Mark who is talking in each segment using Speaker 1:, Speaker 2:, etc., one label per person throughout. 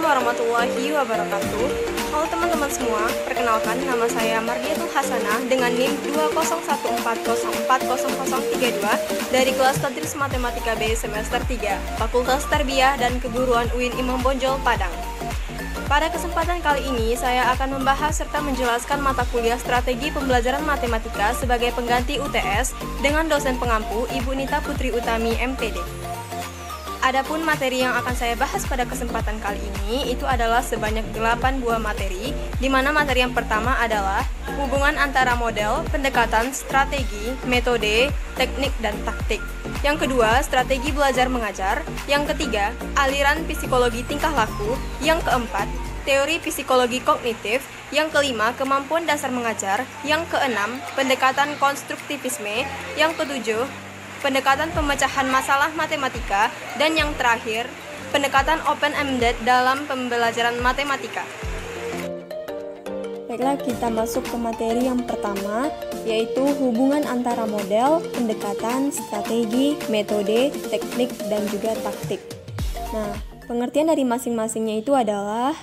Speaker 1: Assalamualaikum warahmatullahi wabarakatuh. Halo teman-teman semua, perkenalkan nama saya Mardiatul Hasanah dengan NIM 20140400032 dari kelas Tadris Matematika B semester 3, Fakultas Tarbiyah dan Keguruan UIN Imam Bonjol, Padang. Pada kesempatan kali ini, saya akan membahas serta menjelaskan mata kuliah Strategi Pembelajaran Matematika sebagai pengganti UTS dengan dosen pengampu Ibu Nita Putri Utami, MPD. Adapun materi yang akan saya bahas pada kesempatan kali ini itu adalah sebanyak 8 buah materi, di mana materi yang pertama adalah hubungan antara model, pendekatan, strategi, metode, teknik, dan taktik. Yang kedua, strategi belajar mengajar. Yang ketiga, aliran psikologi tingkah laku. Yang keempat, teori psikologi kognitif. Yang kelima, kemampuan dasar mengajar. Yang keenam, pendekatan konstruktivisme. Yang ketujuh, pendekatan pemecahan masalah matematika, dan yang terakhir, pendekatan open-ended dalam pembelajaran matematika. Baiklah, kita masuk ke materi yang pertama, yaitu hubungan antara model, pendekatan, strategi, metode, teknik, dan juga taktik. Nah, pengertian dari masing-masingnya itu adalah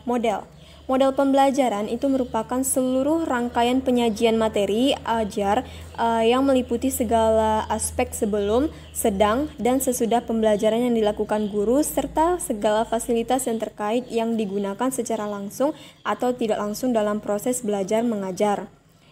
Speaker 1: model. Model pembelajaran itu merupakan seluruh rangkaian penyajian materi ajar yang meliputi segala aspek sebelum, sedang, dan sesudah pembelajaran yang dilakukan guru serta segala fasilitas yang terkait yang digunakan secara langsung atau tidak langsung dalam proses belajar mengajar.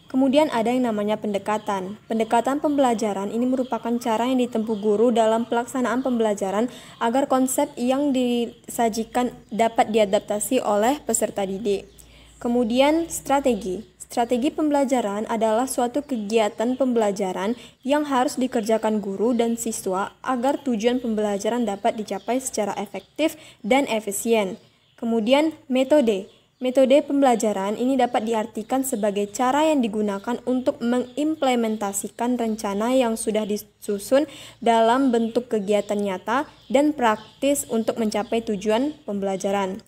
Speaker 1: Kemudian ada yang namanya pendekatan. Pendekatan pembelajaran ini merupakan cara yang ditempuh guru dalam pelaksanaan pembelajaran agar konsep yang disajikan dapat diadaptasi oleh peserta didik. Kemudian strategi. Strategi pembelajaran adalah suatu kegiatan pembelajaran yang harus dikerjakan guru dan siswa agar tujuan pembelajaran dapat dicapai secara efektif dan efisien. Kemudian metode. Metode pembelajaran ini dapat diartikan sebagai cara yang digunakan untuk mengimplementasikan rencana yang sudah disusun dalam bentuk kegiatan nyata dan praktis untuk mencapai tujuan pembelajaran.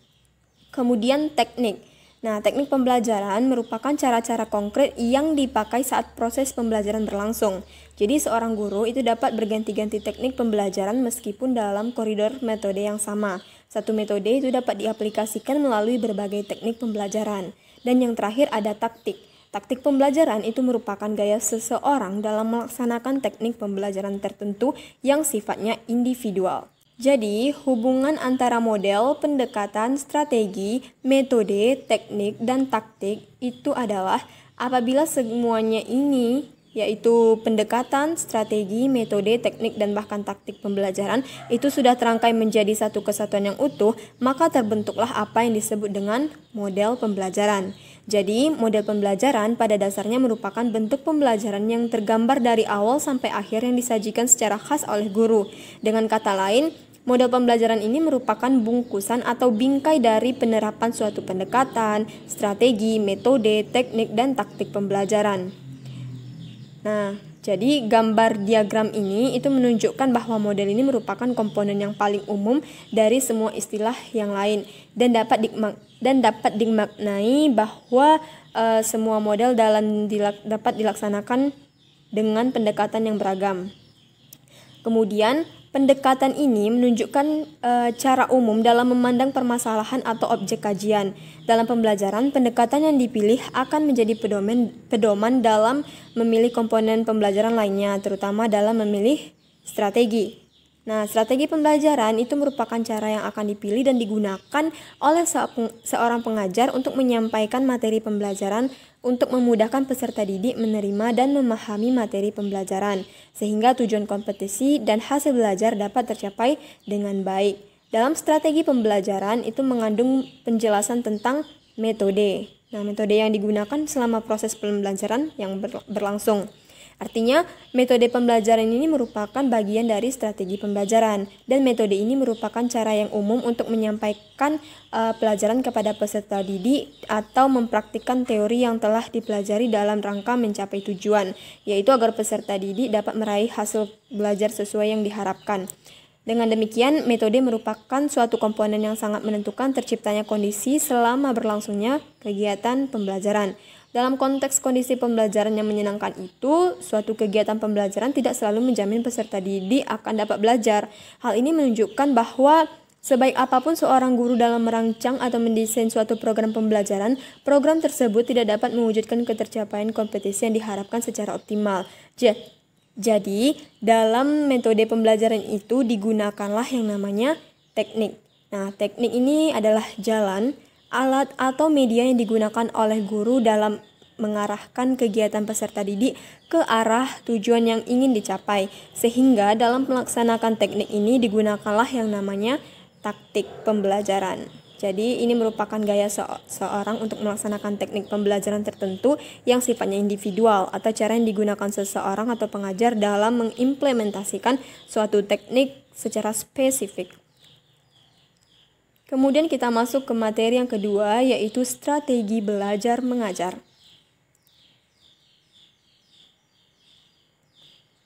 Speaker 1: Kemudian teknik. Nah, teknik pembelajaran merupakan cara-cara konkret yang dipakai saat proses pembelajaran berlangsung. Jadi, seorang guru itu dapat berganti-ganti teknik pembelajaran meskipun dalam koridor metode yang sama. Satu metode itu dapat diaplikasikan melalui berbagai teknik pembelajaran. Dan yang terakhir ada taktik. Taktik pembelajaran itu merupakan gaya seseorang dalam melaksanakan teknik pembelajaran tertentu yang sifatnya individual. Jadi, hubungan antara model, pendekatan, strategi, metode, teknik, dan taktik itu adalah apabila semuanya ini, yaitu pendekatan, strategi, metode, teknik, dan bahkan taktik pembelajaran, itu sudah terangkai menjadi satu kesatuan yang utuh, maka terbentuklah apa yang disebut dengan model pembelajaran. Jadi, model pembelajaran pada dasarnya merupakan bentuk pembelajaran yang tergambar dari awal sampai akhir yang disajikan secara khas oleh guru. Dengan kata lain, model pembelajaran ini merupakan bungkusan atau bingkai dari penerapan suatu pendekatan, strategi, metode, teknik, dan taktik pembelajaran. Nah, jadi gambar diagram ini itu menunjukkan bahwa model ini merupakan komponen yang paling umum dari semua istilah yang lain dan dapat dimaknai bahwa semua model dapat dilaksanakan dengan pendekatan yang beragam. Kemudian, pendekatan ini menunjukkan cara umum dalam memandang permasalahan atau objek kajian. Dalam pembelajaran, pendekatan yang dipilih akan menjadi pedoman dalam memilih komponen pembelajaran lainnya, terutama dalam memilih strategi. Nah, strategi pembelajaran itu merupakan cara yang akan dipilih dan digunakan oleh seorang pengajar untuk menyampaikan materi pembelajaran untuk memudahkan peserta didik menerima dan memahami materi pembelajaran, sehingga tujuan kompetisi dan hasil belajar dapat tercapai dengan baik. Dalam strategi pembelajaran itu mengandung penjelasan tentang metode. Nah, metode yang digunakan selama proses pembelajaran yang berlangsung. Artinya, metode pembelajaran ini merupakan bagian dari strategi pembelajaran, dan metode ini merupakan cara yang umum untuk menyampaikan pelajaran kepada peserta didik atau mempraktikkan teori yang telah dipelajari dalam rangka mencapai tujuan, yaitu agar peserta didik dapat meraih hasil belajar sesuai yang diharapkan. Dengan demikian, metode merupakan suatu komponen yang sangat menentukan terciptanya kondisi selama berlangsungnya kegiatan pembelajaran. Dalam konteks kondisi pembelajaran yang menyenangkan itu, suatu kegiatan pembelajaran tidak selalu menjamin peserta didik akan dapat belajar. Hal ini menunjukkan bahwa Sebaik apapun seorang guru dalam merancang atau mendesain suatu program pembelajaran, program tersebut tidak dapat mewujudkan ketercapaian kompetisi yang diharapkan secara optimal. Jadi, dalam metode pembelajaran itu digunakanlah yang namanya teknik. Nah, teknik ini adalah jalan, alat, atau media yang digunakan oleh guru dalam mengarahkan kegiatan peserta didik ke arah tujuan yang ingin dicapai. Sehingga dalam melaksanakan teknik ini digunakanlah yang namanya taktik pembelajaran. Jadi ini merupakan gaya seorang untuk melaksanakan teknik pembelajaran tertentu yang sifatnya individual atau cara yang digunakan seseorang atau pengajar dalam mengimplementasikan suatu teknik secara spesifik. Kemudian kita masuk ke materi yang kedua, yaitu strategi belajar mengajar.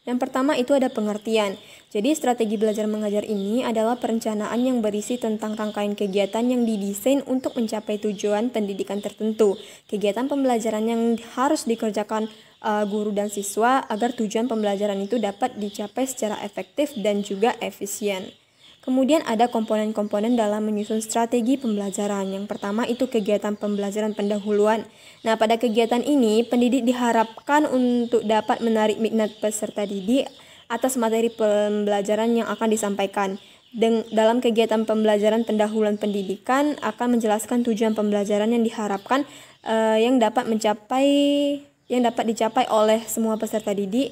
Speaker 1: Yang pertama itu ada pengertian. Jadi strategi belajar mengajar ini adalah perencanaan yang berisi tentang rangkaian kegiatan yang didesain untuk mencapai tujuan pendidikan tertentu. Kegiatan pembelajaran yang harus dikerjakan guru dan siswa agar tujuan pembelajaran itu dapat dicapai secara efektif dan juga efisien. Kemudian ada komponen-komponen dalam menyusun strategi pembelajaran. Yang pertama itu kegiatan pembelajaran pendahuluan. Nah, pada kegiatan ini, pendidik diharapkan untuk dapat menarik minat peserta didik atas materi pembelajaran yang akan disampaikan. Dalam kegiatan pembelajaran pendahuluan pendidikan akan menjelaskan tujuan pembelajaran yang diharapkan yang dapat dicapai oleh semua peserta didik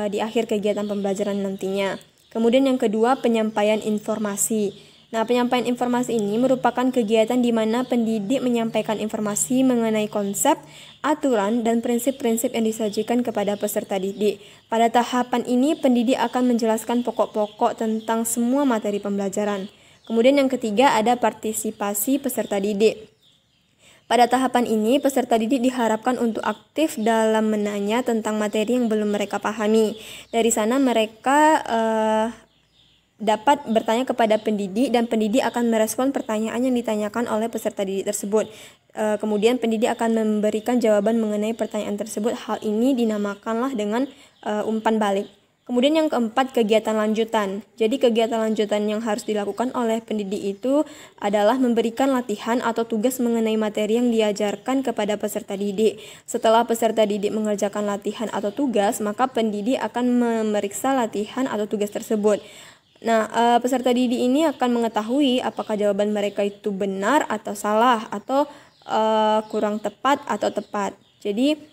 Speaker 1: di akhir kegiatan pembelajaran nantinya. Kemudian yang kedua, penyampaian informasi. Nah, penyampaian informasi ini merupakan kegiatan di mana pendidik menyampaikan informasi mengenai konsep, aturan, dan prinsip-prinsip yang disajikan kepada peserta didik. Pada tahapan ini, pendidik akan menjelaskan pokok-pokok tentang semua materi pembelajaran. Kemudian yang ketiga, ada partisipasi peserta didik. Pada tahapan ini, peserta didik diharapkan untuk aktif dalam menanya tentang materi yang belum mereka pahami. Dari sana mereka dapat bertanya kepada pendidik dan pendidik akan merespon pertanyaan yang ditanyakan oleh peserta didik tersebut. Kemudian pendidik akan memberikan jawaban mengenai pertanyaan tersebut. Hal ini dinamakanlah dengan umpan balik. Kemudian yang keempat, kegiatan lanjutan. Jadi kegiatan lanjutan yang harus dilakukan oleh pendidik itu adalah memberikan latihan atau tugas mengenai materi yang diajarkan kepada peserta didik. Setelah peserta didik mengerjakan latihan atau tugas, maka pendidik akan memeriksa latihan atau tugas tersebut. Nah, peserta didik ini akan mengetahui apakah jawaban mereka itu benar atau salah, atau kurang tepat atau tepat. Jadi,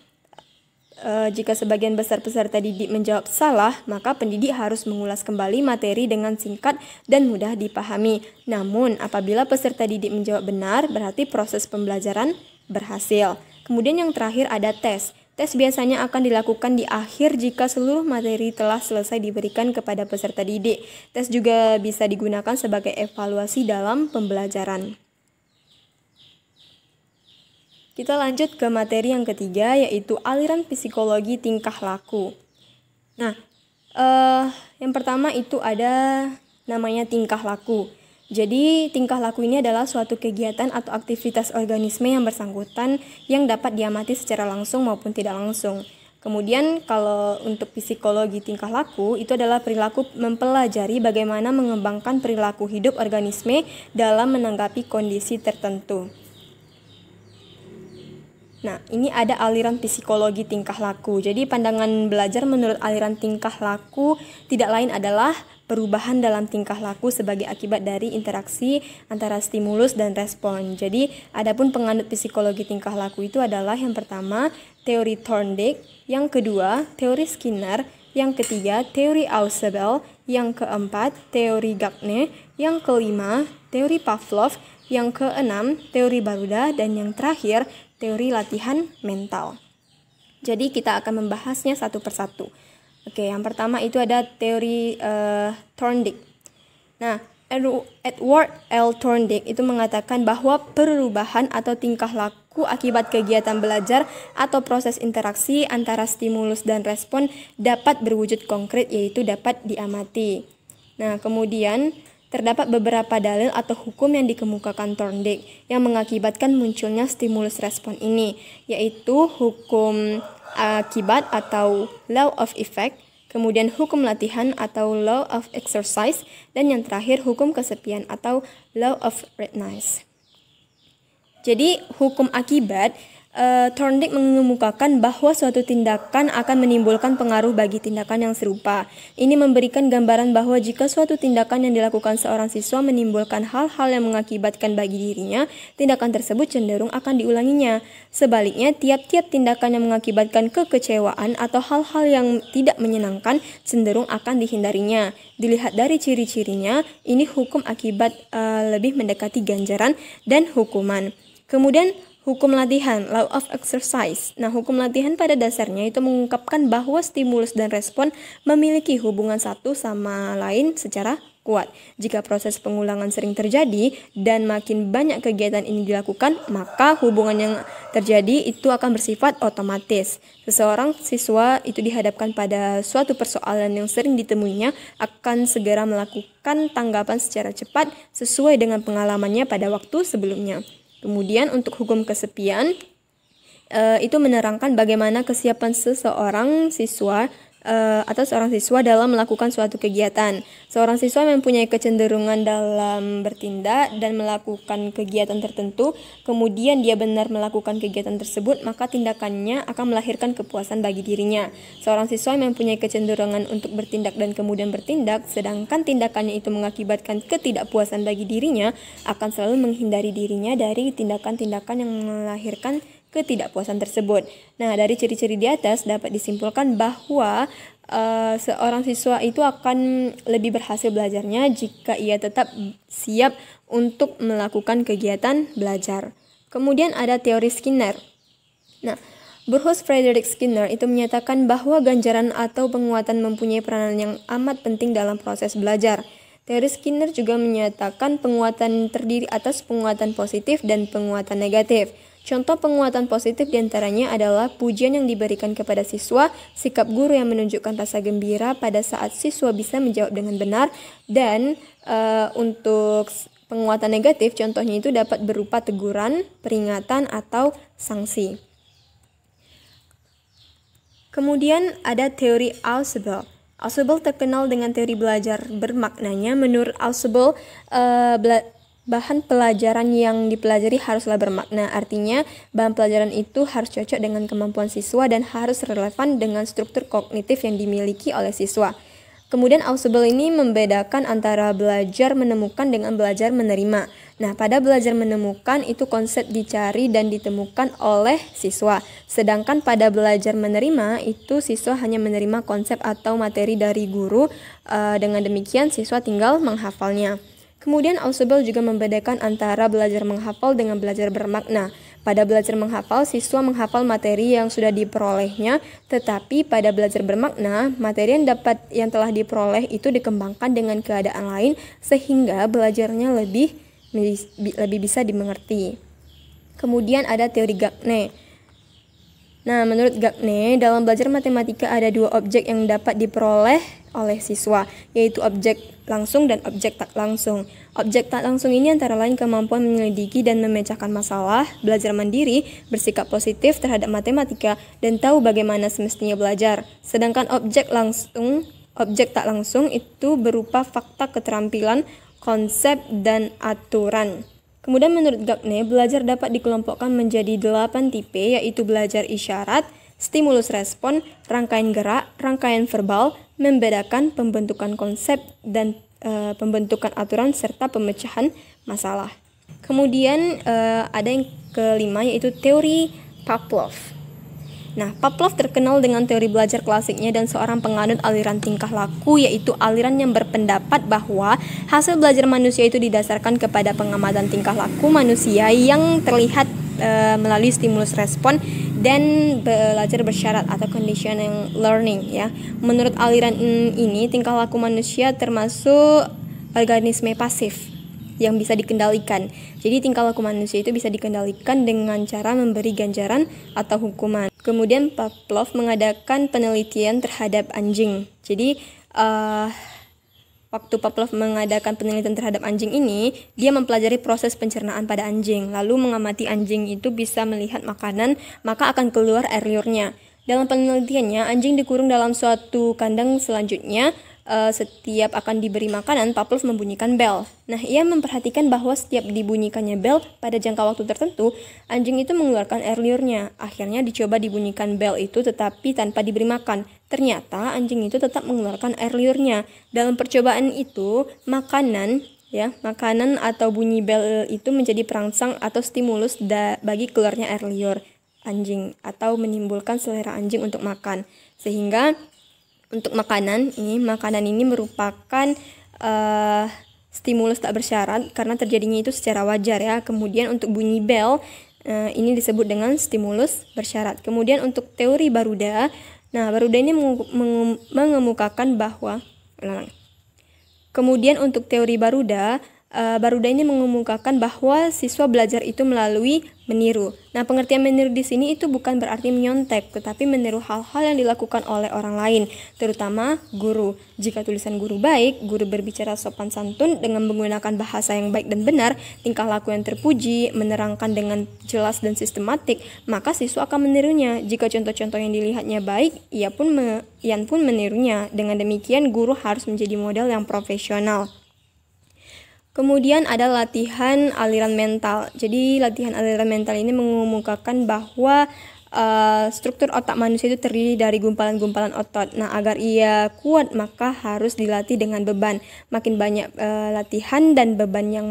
Speaker 1: jika sebagian besar peserta didik menjawab salah, maka pendidik harus mengulas kembali materi dengan singkat dan mudah dipahami. Namun, apabila peserta didik menjawab benar, berarti proses pembelajaran berhasil. Kemudian yang terakhir ada tes. Tes biasanya akan dilakukan di akhir jika seluruh materi telah selesai diberikan kepada peserta didik. Tes juga bisa digunakan sebagai evaluasi dalam pembelajaran. Kita lanjut ke materi yang ketiga, yaitu aliran psikologi tingkah laku. Nah, yang pertama itu ada namanya tingkah laku. Jadi, tingkah laku ini adalah suatu kegiatan atau aktivitas organisme yang bersangkutan yang dapat diamati secara langsung maupun tidak langsung. Kemudian, kalau untuk psikologi tingkah laku, itu adalah perilaku mempelajari bagaimana mengembangkan perilaku hidup organisme dalam menanggapi kondisi tertentu. Nah, ini ada aliran psikologi tingkah laku. Jadi, pandangan belajar menurut aliran tingkah laku tidak lain adalah perubahan dalam tingkah laku sebagai akibat dari interaksi antara stimulus dan respon. Jadi, adapun penganut psikologi tingkah laku itu adalah yang pertama, teori Thorndike, yang kedua, teori Skinner, yang ketiga, teori Ausubel, yang keempat, teori Gagne, yang kelima, teori Pavlov, yang keenam, teori Baruda, dan yang terakhir, teori latihan mental. Jadi kita akan membahasnya satu persatu. Oke, yang pertama itu ada teori Thorndike. Nah, Edward L. Thorndike itu mengatakan bahwa perubahan atau tingkah laku akibat kegiatan belajar atau proses interaksi antara stimulus dan respon dapat berwujud konkret, yaitu dapat diamati. Nah, kemudian terdapat beberapa dalil atau hukum yang dikemukakan Thorndike yang mengakibatkan munculnya stimulus respon ini, yaitu hukum akibat atau law of effect, kemudian hukum latihan atau law of exercise, dan yang terakhir hukum kesepian atau law of readiness. Jadi hukum akibat, Thorndike mengemukakan bahwa suatu tindakan akan menimbulkan pengaruh bagi tindakan yang serupa. Ini memberikan gambaran bahwa jika suatu tindakan yang dilakukan seorang siswa menimbulkan hal-hal yang mengakibatkan bagi dirinya, tindakan tersebut cenderung akan diulanginya. Sebaliknya, tiap-tiap tindakan yang mengakibatkan kekecewaan atau hal-hal yang tidak menyenangkan cenderung akan dihindarinya. Dilihat dari ciri-cirinya, ini hukum akibat lebih mendekati ganjaran dan hukuman. Kemudian hukum latihan, law of exercise. Nah, hukum latihan pada dasarnya itu mengungkapkan bahwa stimulus dan respon memiliki hubungan satu sama lain secara kuat. Jika proses pengulangan sering terjadi dan makin banyak kegiatan ini dilakukan, maka hubungan yang terjadi itu akan bersifat otomatis. Seseorang siswa itu dihadapkan pada suatu persoalan yang sering ditemuinya akan segera melakukan tanggapan secara cepat sesuai dengan pengalamannya pada waktu sebelumnya. Kemudian untuk hukum kesepian, itu menerangkan bagaimana kesiapan seorang siswa dalam melakukan suatu kegiatan. Seorang siswa mempunyai kecenderungan dalam bertindak dan melakukan kegiatan tertentu, kemudian dia benar melakukan kegiatan tersebut, maka tindakannya akan melahirkan kepuasan bagi dirinya. Seorang siswa mempunyai kecenderungan untuk bertindak dan kemudian bertindak, sedangkan tindakannya itu mengakibatkan ketidakpuasan bagi dirinya, akan selalu menghindari dirinya dari tindakan-tindakan yang melahirkan ketidakpuasan tersebut. Nah, dari ciri-ciri di atas dapat disimpulkan bahwa seorang siswa itu akan lebih berhasil belajarnya jika ia tetap siap untuk melakukan kegiatan belajar. Kemudian ada teori Skinner. Nah, Bruce Frederick Skinner itu menyatakan bahwa ganjaran atau penguatan mempunyai peranan yang amat penting dalam proses belajar. Teori Skinner juga menyatakan penguatan terdiri atas penguatan positif dan penguatan negatif. Contoh penguatan positif diantaranya adalah pujian yang diberikan kepada siswa, sikap guru yang menunjukkan rasa gembira pada saat siswa bisa menjawab dengan benar, dan untuk penguatan negatif contohnya itu dapat berupa teguran, peringatan, atau sanksi. Kemudian ada teori Ausubel. Ausubel terkenal dengan teori belajar bermaknanya. Menurut Ausubel, bahan pelajaran yang dipelajari haruslah bermakna. Artinya, bahan pelajaran itu harus cocok dengan kemampuan siswa dan harus relevan dengan struktur kognitif yang dimiliki oleh siswa. Kemudian Ausubel ini membedakan antara belajar menemukan dengan belajar menerima. Nah, pada belajar menemukan itu konsep dicari dan ditemukan oleh siswa. Sedangkan pada belajar menerima itu siswa hanya menerima konsep atau materi dari guru. Dengan demikian siswa tinggal menghafalnya. Kemudian Ausubel juga membedakan antara belajar menghafal dengan belajar bermakna. Pada belajar menghafal, siswa menghafal materi yang sudah diperolehnya, tetapi pada belajar bermakna, materi yang telah diperoleh itu dikembangkan dengan keadaan lain sehingga belajarnya lebih bisa dimengerti. Kemudian ada teori Gagne. Nah, menurut Gagne, dalam belajar matematika ada dua objek yang dapat diperoleh oleh siswa, yaitu objek langsung dan objek tak langsung. Objek tak langsung ini antara lain kemampuan menyelidiki dan memecahkan masalah, belajar mandiri, bersikap positif terhadap matematika, dan tahu bagaimana semestinya belajar. Sedangkan objek tak langsung itu berupa fakta, keterampilan, konsep, dan aturan. Kemudian menurut Gagne, belajar dapat dikelompokkan menjadi 8 tipe, yaitu belajar isyarat, stimulus respon, rangkaian gerak, rangkaian verbal, membedakan, pembentukan konsep, dan pembentukan aturan, serta pemecahan masalah. Kemudian ada yang kelima, yaitu teori Pavlov. Nah, Pavlov terkenal dengan teori belajar klasiknya dan seorang penganut aliran tingkah laku, yaitu aliran yang berpendapat bahwa hasil belajar manusia itu didasarkan kepada pengamatan tingkah laku manusia yang terlihat melalui stimulus respon dan belajar bersyarat atau conditional learning ya. Menurut aliran ini, tingkah laku manusia termasuk organisme pasif yang bisa dikendalikan. Jadi tingkah laku manusia itu bisa dikendalikan dengan cara memberi ganjaran atau hukuman. Kemudian Pavlov mengadakan penelitian terhadap anjing. Jadi waktu Pavlov mengadakan penelitian terhadap anjing ini, dia mempelajari proses pencernaan pada anjing. Lalu mengamati anjing itu bisa melihat makanan, maka akan keluar air liurnya. Dalam penelitiannya, anjing dikurung dalam suatu kandang selanjutnya. Setiap akan diberi makanan, Pavlov membunyikan bel. Nah, ia memperhatikan bahwa setiap dibunyikannya bel pada jangka waktu tertentu, anjing itu mengeluarkan air liurnya. Akhirnya dicoba dibunyikan bel itu tetapi tanpa diberi makan. Ternyata anjing itu tetap mengeluarkan air liurnya. Dalam percobaan itu, makanan atau bunyi bel itu menjadi perangsang atau stimulus bagi keluarnya air liur anjing atau menimbulkan selera anjing untuk makan. Sehingga untuk makanan ini merupakan stimulus tak bersyarat karena terjadinya itu secara wajar ya. Kemudian untuk bunyi bel ini disebut dengan stimulus bersyarat. Kemudian untuk teori Baruda, Baruda ini mengemukakan bahwa Kemudian untuk teori Baruda, Baruda ini mengemukakan bahwa siswa belajar itu melalui meniru. Nah, pengertian meniru di sini itu bukan berarti menyontek, tetapi meniru hal-hal yang dilakukan oleh orang lain, terutama guru. Jika tulisan guru baik, guru berbicara sopan santun dengan menggunakan bahasa yang baik dan benar, tingkah laku yang terpuji, menerangkan dengan jelas dan sistematik, maka siswa akan menirunya. Jika contoh-contoh yang dilihatnya baik, Ian pun menirunya. Dengan demikian, guru harus menjadi model yang profesional. Kemudian ada latihan aliran mental. Jadi latihan aliran mental ini mengemukakan bahwa struktur otak manusia itu terdiri dari gumpalan-gumpalan otot. Nah, agar ia kuat maka harus dilatih dengan beban. Makin banyak latihan dan beban yang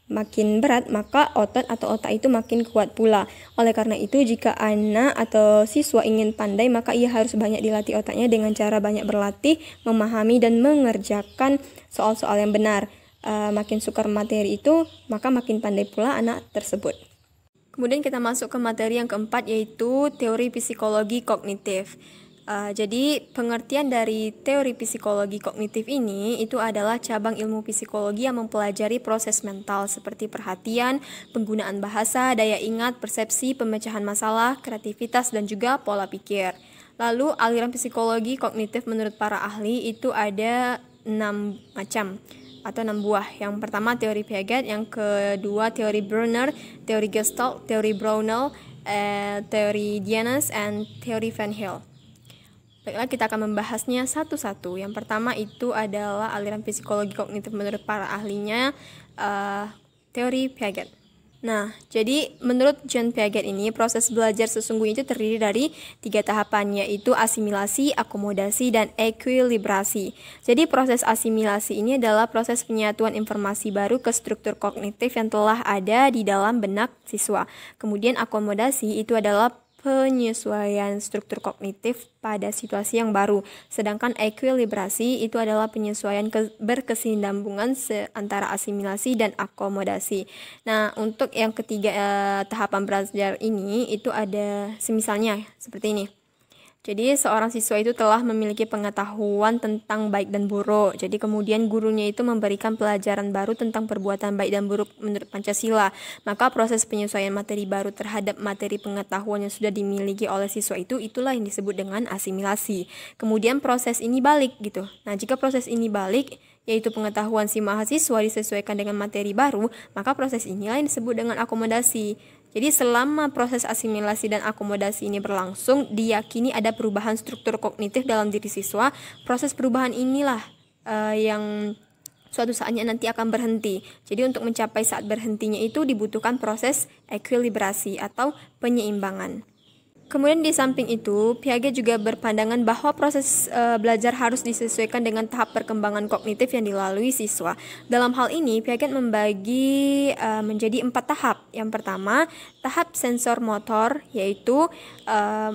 Speaker 1: makin berat, maka otot atau otak itu makin kuat pula. Oleh karena itu, jika anak atau siswa ingin pandai, maka ia harus banyak dilatih otaknya dengan cara banyak berlatih, memahami dan mengerjakan soal-soal yang benar. Makin sukar materi itu, maka makin pandai pula anak tersebut. Kemudian kita masuk ke materi yang keempat, yaitu teori psikologi kognitif. Jadi pengertian dari teori psikologi kognitif ini itu adalah cabang ilmu psikologi yang mempelajari proses mental seperti perhatian, penggunaan bahasa, daya ingat, persepsi, pemecahan masalah, kreativitas, dan juga pola pikir. Lalu aliran psikologi kognitif menurut para ahli itu ada 6 macam atau 6 buah. Yang pertama teori Piaget, yang kedua teori Brunner, teori Gestalt, teori Brownell, teori Dienes, and teori Van Hill. Baiklah, kita akan membahasnya satu-satu. Yang pertama itu adalah aliran psikologi kognitif menurut para ahlinya, teori Piaget. Nah, jadi menurut John Piaget ini, proses belajar sesungguhnya itu terdiri dari 3 tahapan, yaitu asimilasi, akomodasi, dan ekuilibrasi. Jadi proses asimilasi ini adalah proses penyatuan informasi baru ke struktur kognitif yang telah ada di dalam benak siswa. Kemudian akomodasi itu adalah penyesuaian struktur kognitif pada situasi yang baru. Sedangkan ekuilibrasi itu adalah penyesuaian berkesinambungan antara asimilasi dan akomodasi. Nah, untuk yang ketiga tahapan belajar ini itu ada semisalnya seperti ini. Jadi seorang siswa itu telah memiliki pengetahuan tentang baik dan buruk. Jadi kemudian gurunya itu memberikan pelajaran baru tentang perbuatan baik dan buruk menurut Pancasila. Maka proses penyesuaian materi baru terhadap materi pengetahuan yang sudah dimiliki oleh siswa itu, itulah yang disebut dengan asimilasi. Kemudian proses ini balik gitu. Nah, jika proses ini balik, yaitu pengetahuan si mahasiswa disesuaikan dengan materi baru, maka proses inilah yang disebut dengan akomodasi. Jadi selama proses asimilasi dan akomodasi ini berlangsung, diyakini ada perubahan struktur kognitif dalam diri siswa. Proses perubahan inilah yang suatu saatnya nanti akan berhenti. Jadi untuk mencapai saat berhentinya itu dibutuhkan proses ekuilibrasi atau penyeimbangan. Kemudian di samping itu, Piaget juga berpandangan bahwa proses belajar harus disesuaikan dengan tahap perkembangan kognitif yang dilalui siswa. Dalam hal ini, Piaget membagi menjadi 4 tahap. Yang pertama, tahap sensor motor, yaitu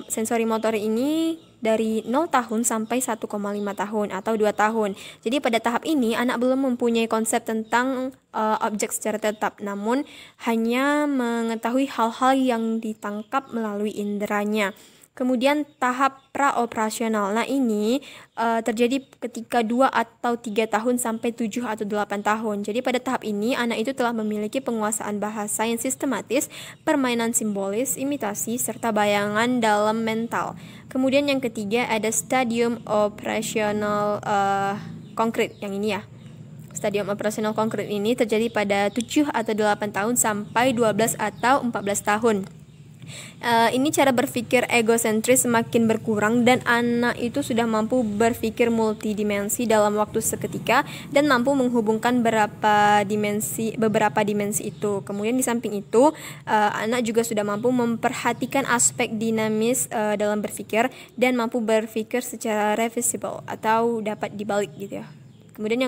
Speaker 1: sensori motor ini dari 0 tahun sampai 1,5 tahun atau 2 tahun. Jadi pada tahap ini anak belum mempunyai konsep tentang objek secara tetap, namun hanya mengetahui hal-hal yang ditangkap melalui inderanya. Kemudian tahap praoperasional. Nah, ini terjadi ketika 2 atau 3 tahun sampai 7 atau 8 tahun. Jadi pada tahap ini anak itu telah memiliki penguasaan bahasa yang sistematis, permainan simbolis, imitasi, serta bayangan dalam mental. Kemudian yang ketiga ada stadium operasional konkret, yang ini ya. Stadium operasional konkret ini terjadi pada 7 atau 8 tahun sampai 12 atau 14 tahun. Ini cara berpikir egosentris semakin berkurang dan anak itu sudah mampu berpikir multidimensi dalam waktu seketika dan mampu menghubungkan beberapa dimensi itu. Kemudian di samping itu, anak juga sudah mampu memperhatikan aspek dinamis dalam berpikir dan mampu berpikir secara reversible atau dapat dibalik gitu ya. Kemudian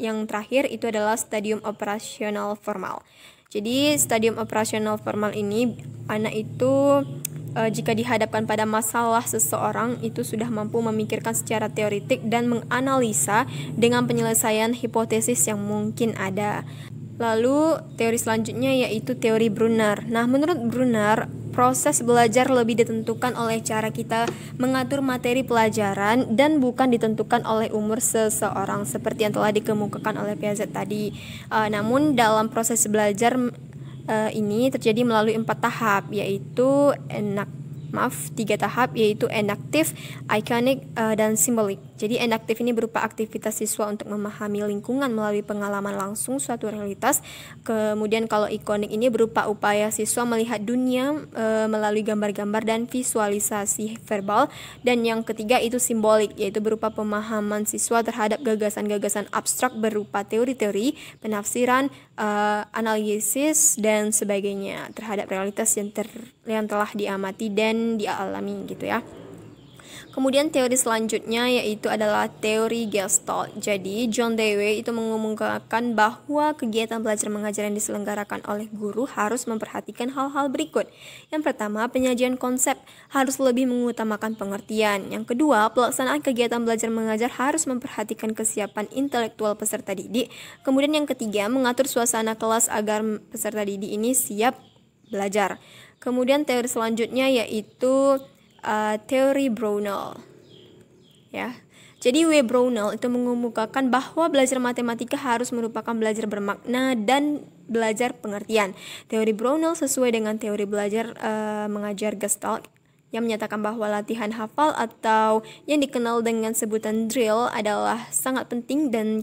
Speaker 1: yang terakhir itu adalah stadium operasional formal. Jadi stadium operasional formal ini anak itu jika dihadapkan pada masalah seseorang itu sudah mampu memikirkan secara teoritik dan menganalisa dengan penyelesaian hipotesis yang mungkin ada. Lalu teori selanjutnya yaitu teori Brunner. Nah, menurut Brunner, proses belajar lebih ditentukan oleh cara kita mengatur materi pelajaran dan bukan ditentukan oleh umur seseorang seperti yang telah dikemukakan oleh Piaget tadi. Namun dalam proses belajar ini terjadi melalui 4 tahap, yaitu 3 tahap, yaitu enaktif, ikonik, dan simbolik. Jadi enaktif ini berupa aktivitas siswa untuk memahami lingkungan melalui pengalaman langsung suatu realitas. Kemudian kalau ikonik ini berupa upaya siswa melihat dunia melalui gambar-gambar dan visualisasi verbal. Dan yang ketiga itu simbolik, yaitu berupa pemahaman siswa terhadap gagasan-gagasan abstrak berupa teori-teori, penafsiran, analisis, dan sebagainya terhadap realitas yang telah diamati dan dialami gitu ya. Kemudian teori selanjutnya yaitu adalah teori Gestalt. Jadi John Dewey itu mengemukakan bahwa kegiatan belajar mengajar yang diselenggarakan oleh guru harus memperhatikan hal-hal berikut. Yang pertama, penyajian konsep harus lebih mengutamakan pengertian. Yang kedua, pelaksanaan kegiatan belajar mengajar harus memperhatikan kesiapan intelektual peserta didik. Kemudian yang ketiga, mengatur suasana kelas agar peserta didik ini siap belajar. Kemudian teori selanjutnya yaitu teori Brownell ya. Jadi W. Brownell itu mengemukakan bahwa belajar matematika harus merupakan belajar bermakna dan belajar pengertian. Teori Brownell sesuai dengan teori belajar mengajar Gestalt yang menyatakan bahwa latihan hafal atau yang dikenal dengan sebutan drill adalah sangat penting dan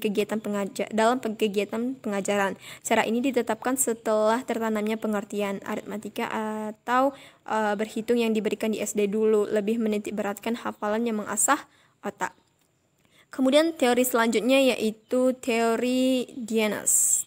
Speaker 1: dalam kegiatan pengajaran. Cara ini ditetapkan setelah tertanamnya pengertian aritmatika atau berhitung yang diberikan di SD dulu, lebih menitik beratkan hafalan yang mengasah otak. Kemudian teori selanjutnya yaitu teori Dians.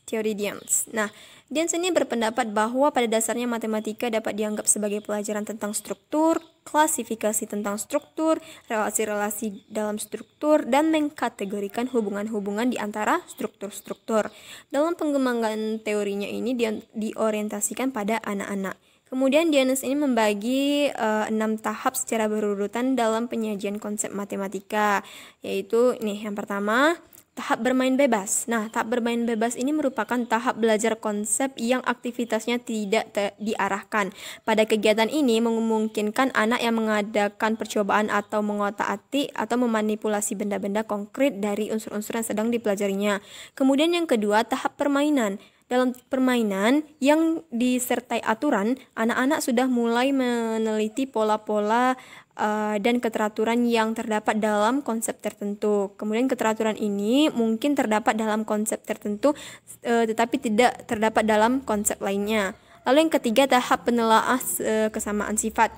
Speaker 1: Nah, Dians ini berpendapat bahwa pada dasarnya matematika dapat dianggap sebagai pelajaran tentang struktur, klasifikasi tentang struktur, relasi-relasi dalam struktur, dan mengkategorikan hubungan-hubungan di antara struktur-struktur. Dalam pengembangan teorinya ini diorientasikan pada anak-anak. Kemudian Dians ini membagi 6 tahap secara berurutan dalam penyajian konsep matematika, yaitu yang pertama, tahap bermain bebas. Nah, tahap bermain bebas ini merupakan tahap belajar konsep yang aktivitasnya tidak diarahkan. Pada kegiatan ini memungkinkan anak yang mengadakan percobaan atau mengotak-atik atau memanipulasi benda-benda konkret dari unsur-unsur yang sedang dipelajarinya. Kemudian yang kedua, tahap permainan. Dalam permainan yang disertai aturan, anak-anak sudah mulai meneliti pola-pola dan keteraturan yang terdapat dalam konsep tertentu. Kemudian keteraturan ini mungkin terdapat dalam konsep tertentu tetapi tidak terdapat dalam konsep lainnya. Lalu yang ketiga, tahap penelaah kesamaan sifat.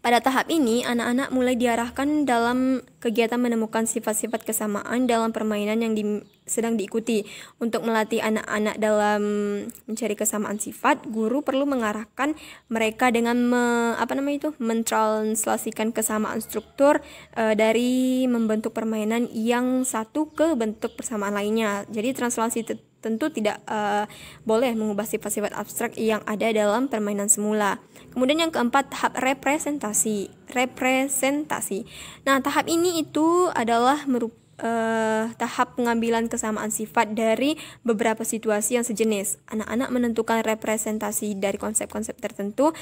Speaker 1: Pada tahap ini, anak-anak mulai diarahkan dalam kegiatan menemukan sifat-sifat kesamaan dalam permainan yang sedang diikuti. Untuk melatih anak-anak dalam mencari kesamaan sifat, guru perlu mengarahkan mereka dengan mentranslasikan kesamaan struktur dari membentuk permainan yang satu ke bentuk persamaan lainnya. Jadi translasi tentu tidak boleh mengubah sifat-sifat abstrak yang ada dalam permainan semula. Kemudian yang keempat, tahap representasi. Nah, tahap ini itu adalah tahap pengambilan kesamaan sifat dari beberapa situasi yang sejenis. Anak-anak menentukan representasi dari konsep-konsep tertentu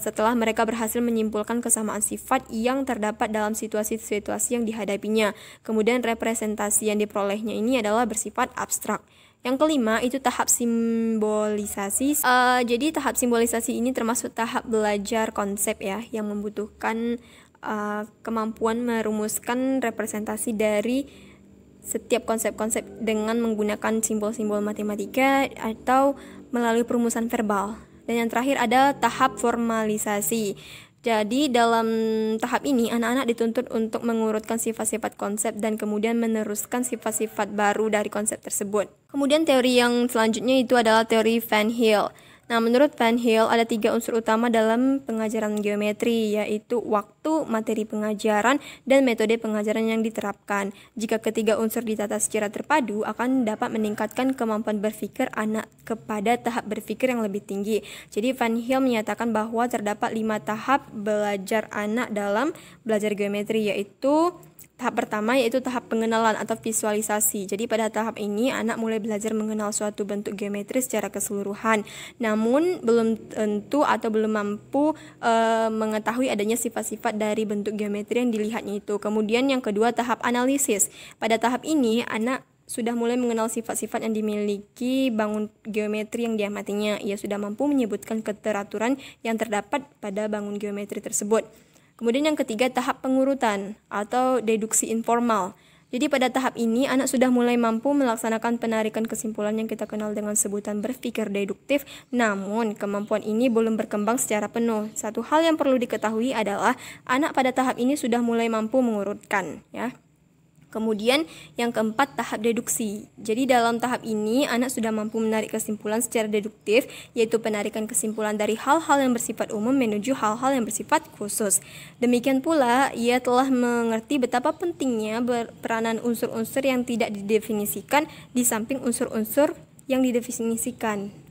Speaker 1: setelah mereka berhasil menyimpulkan kesamaan sifat yang terdapat dalam situasi-situasi yang dihadapinya. Kemudian representasi yang diperolehnya ini adalah bersifat abstrak. Yang kelima itu tahap simbolisasi. Jadi tahap simbolisasi ini termasuk tahap belajar konsep ya, yang membutuhkan kemampuan merumuskan representasi dari setiap konsep-konsep dengan menggunakan simbol-simbol matematika atau melalui perumusan verbal. Dan yang terakhir ada tahap formalisasi. Jadi dalam tahap ini anak-anak dituntut untuk mengurutkan sifat-sifat konsep dan kemudian meneruskan sifat-sifat baru dari konsep tersebut. Kemudian teori yang selanjutnya itu adalah teori Van Hill. Nah, menurut Van Hill ada 3 unsur utama dalam pengajaran geometri, yaitu waktu, materi pengajaran, dan metode pengajaran yang diterapkan. Jika ketiga unsur ditata secara terpadu, akan dapat meningkatkan kemampuan berpikir anak kepada tahap berpikir yang lebih tinggi. Jadi Van Hill menyatakan bahwa terdapat 5 tahap belajar anak dalam belajar geometri, yaitu tahap pertama yaitu tahap pengenalan atau visualisasi. Jadi pada tahap ini anak mulai belajar mengenal suatu bentuk geometri secara keseluruhan. Namun belum tentu atau belum mampu mengetahui adanya sifat-sifat dari bentuk geometri yang dilihatnya itu. Kemudian yang kedua tahap analisis. Pada tahap ini anak sudah mulai mengenal sifat-sifat yang dimiliki bangun geometri yang diamatinya. Ia sudah mampu menyebutkan keteraturan yang terdapat pada bangun geometri tersebut. Kemudian yang ketiga tahap pengurutan atau deduksi informal. Jadi pada tahap ini anak sudah mulai mampu melaksanakan penarikan kesimpulan yang kita kenal dengan sebutan berpikir deduktif, namun kemampuan ini belum berkembang secara penuh. Satu hal yang perlu diketahui adalah anak pada tahap ini sudah mulai mampu mengurutkan, ya. Kemudian yang keempat tahap deduksi. Jadi dalam tahap ini anak sudah mampu menarik kesimpulan secara deduktif, yaitu penarikan kesimpulan dari hal-hal yang bersifat umum menuju hal-hal yang bersifat khusus. Demikian pula ia telah mengerti betapa pentingnya peranan unsur-unsur yang tidak didefinisikan di samping unsur-unsur yang didefinisikan.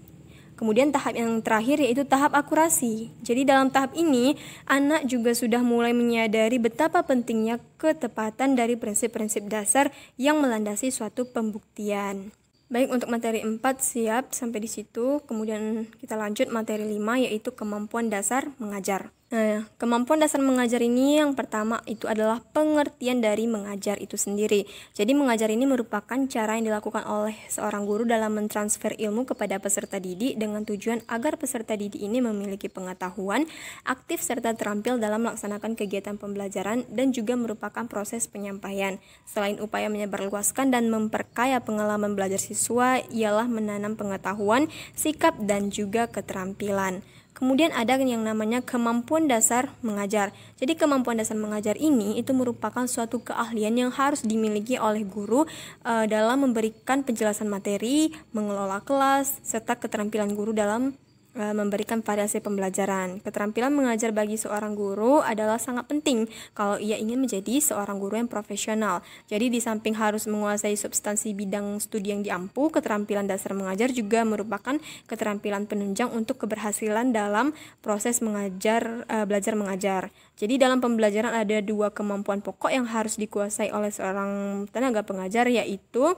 Speaker 1: Kemudian tahap yang terakhir yaitu tahap akurasi. Jadi dalam tahap ini, anak juga sudah mulai menyadari betapa pentingnya ketepatan dari prinsip-prinsip dasar yang melandasi suatu pembuktian. Baik, untuk materi 4 siap sampai di situ. Kemudian kita lanjut materi 5 yaitu kemampuan dasar mengajar. Nah, kemampuan dasar mengajar ini yang pertama itu adalah pengertian dari mengajar itu sendiri. Jadi mengajar ini merupakan cara yang dilakukan oleh seorang guru dalam mentransfer ilmu kepada peserta didik dengan tujuan agar peserta didik ini memiliki pengetahuan, aktif serta terampil dalam melaksanakan kegiatan pembelajaran dan juga merupakan proses penyampaian. Selain upaya menyebarluaskan dan memperkaya pengalaman belajar siswa, ialah menanam pengetahuan, sikap dan juga keterampilan. Kemudian ada yang namanya kemampuan dasar mengajar. Jadi kemampuan dasar mengajar ini itu merupakan suatu keahlian yang harus dimiliki oleh guru dalam memberikan penjelasan materi, mengelola kelas, serta keterampilan guru dalam memberikan variasi pembelajaran. Keterampilan mengajar bagi seorang guru adalah sangat penting kalau ia ingin menjadi seorang guru yang profesional. Jadi di samping harus menguasai substansi bidang studi yang diampu, keterampilan dasar mengajar juga merupakan keterampilan penunjang untuk keberhasilan dalam proses belajar mengajar. Jadi dalam pembelajaran ada 2 kemampuan pokok yang harus dikuasai oleh seorang tenaga pengajar, yaitu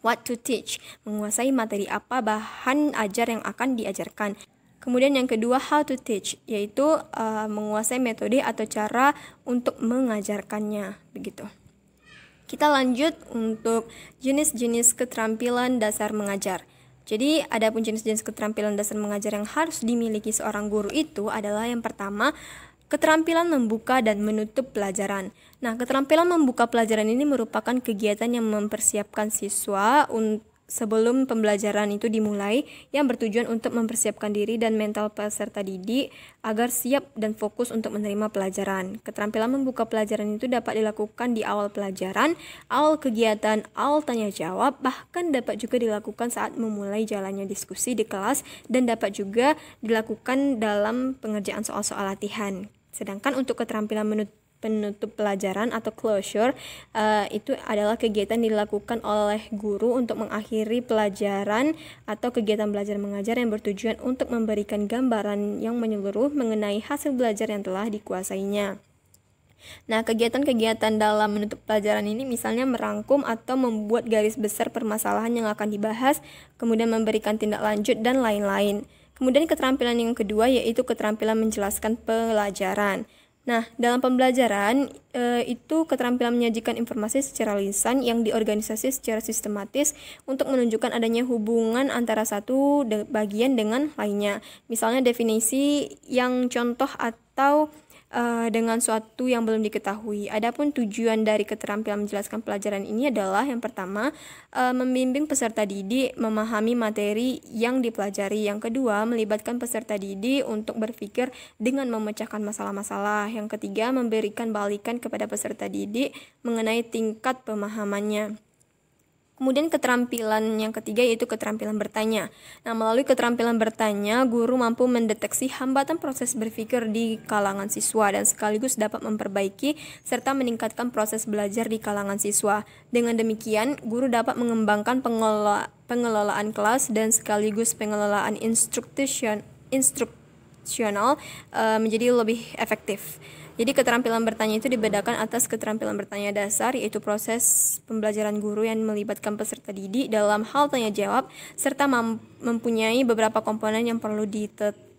Speaker 1: what to teach, menguasai materi apa bahan ajar yang akan diajarkan. Kemudian yang kedua how to teach, yaitu menguasai metode atau cara untuk mengajarkannya, begitu. Kita lanjut untuk jenis-jenis keterampilan dasar mengajar. Jadi adapun jenis-jenis keterampilan dasar mengajar yang harus dimiliki seorang guru itu adalah yang pertama, keterampilan membuka dan menutup pelajaran. Nah, keterampilan membuka pelajaran ini merupakan kegiatan yang mempersiapkan siswa sebelum pembelajaran itu dimulai, yang bertujuan untuk mempersiapkan diri dan mental peserta didik agar siap dan fokus untuk menerima pelajaran. Keterampilan membuka pelajaran itu dapat dilakukan di awal pelajaran, awal kegiatan, awal tanya jawab, bahkan dapat juga dilakukan saat memulai jalannya diskusi di kelas dan dapat juga dilakukan dalam pengerjaan soal-soal latihan. Sedangkan untuk keterampilan penutup pelajaran atau closure itu adalah kegiatan dilakukan oleh guru untuk mengakhiri pelajaran atau kegiatan belajar mengajar yang bertujuan untuk memberikan gambaran yang menyeluruh mengenai hasil belajar yang telah dikuasainya. Nah, kegiatan-kegiatan dalam menutup pelajaran ini misalnya merangkum atau membuat garis besar permasalahan yang akan dibahas, kemudian memberikan tindak lanjut dan lain-lain. Kemudian keterampilan yang kedua yaitu keterampilan menjelaskan pelajaran. Nah, dalam pembelajaran itu keterampilan menyajikan informasi secara lisan yang diorganisasi secara sistematis untuk menunjukkan adanya hubungan antara satu bagian dengan lainnya. Misalnya definisi yang contoh atau dengan suatu yang belum diketahui. Adapun tujuan dari keterampilan menjelaskan pelajaran ini adalah yang pertama, membimbing peserta didik memahami materi yang dipelajari. Yang kedua, melibatkan peserta didik untuk berpikir dengan memecahkan masalah-masalah. Yang ketiga, memberikan balikan kepada peserta didik mengenai tingkat pemahamannya. Kemudian keterampilan yang ketiga yaitu keterampilan bertanya. Nah, melalui keterampilan bertanya, guru mampu mendeteksi hambatan proses berpikir di kalangan siswa dan sekaligus dapat memperbaiki serta meningkatkan proses belajar di kalangan siswa. Dengan demikian, guru dapat mengembangkan pengelolaan kelas dan sekaligus pengelolaan instruksional menjadi lebih efektif. Jadi keterampilan bertanya itu dibedakan atas keterampilan bertanya dasar, yaitu proses pembelajaran guru yang melibatkan peserta didik dalam hal tanya jawab serta mempunyai beberapa komponen yang perlu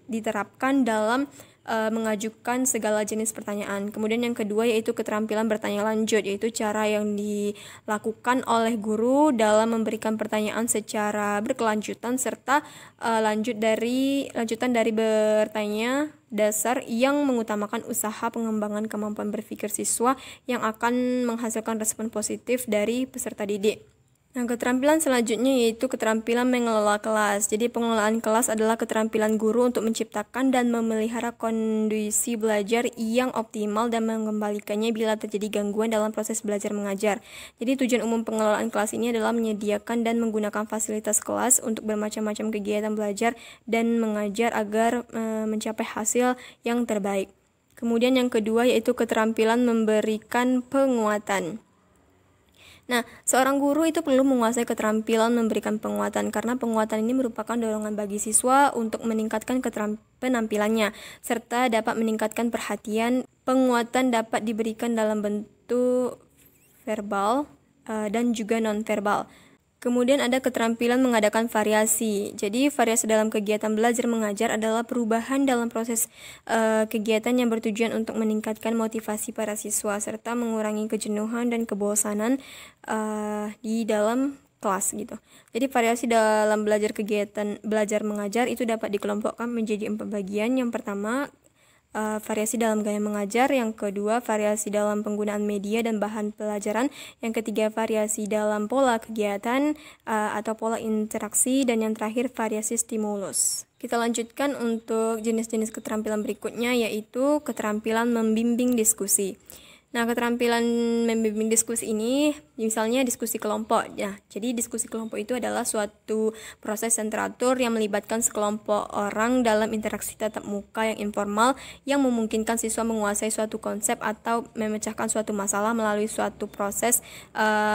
Speaker 1: diterapkan dalam mengajukan segala jenis pertanyaan. Kemudian yang kedua yaitu keterampilan bertanya lanjut, yaitu cara yang dilakukan oleh guru dalam memberikan pertanyaan secara berkelanjutan serta lanjutan dari bertanya dasar yang mengutamakan usaha pengembangan kemampuan berpikir siswa yang akan menghasilkan respon positif dari peserta didik. Nah, keterampilan selanjutnya yaitu keterampilan mengelola kelas. Jadi pengelolaan kelas adalah keterampilan guru untuk menciptakan dan memelihara kondisi belajar yang optimal dan mengembalikannya bila terjadi gangguan dalam proses belajar mengajar. Jadi tujuan umum pengelolaan kelas ini adalah menyediakan dan menggunakan fasilitas kelas untuk bermacam-macam kegiatan belajar dan mengajar agar mencapai hasil yang terbaik. Kemudian yang kedua yaitu keterampilan memberikan penguatan. Nah, seorang guru itu perlu menguasai keterampilan memberikan penguatan karena penguatan ini merupakan dorongan bagi siswa untuk meningkatkan penampilannya serta dapat meningkatkan perhatian. Penguatan dapat diberikan dalam bentuk verbal dan juga non-verbal. Kemudian ada keterampilan mengadakan variasi. Jadi variasi dalam kegiatan belajar mengajar adalah perubahan dalam proses kegiatan yang bertujuan untuk meningkatkan motivasi para siswa serta mengurangi kejenuhan dan kebosanan di dalam kelas gitu. Jadi variasi dalam kegiatan belajar mengajar itu dapat dikelompokkan menjadi 4 bagian. Yang pertama, variasi dalam gaya mengajar, yang kedua variasi dalam penggunaan media dan bahan pelajaran, yang ketiga variasi dalam pola kegiatan atau pola interaksi, dan yang terakhir variasi stimulus. Kita lanjutkan untuk jenis-jenis keterampilan berikutnya yaitu keterampilan membimbing diskusi. Nah, keterampilan membimbing diskusi ini misalnya diskusi kelompok. Ya, jadi diskusi kelompok itu adalah suatu proses yang teratur yang melibatkan sekelompok orang dalam interaksi tatap muka yang informal yang memungkinkan siswa menguasai suatu konsep atau memecahkan suatu masalah melalui suatu proses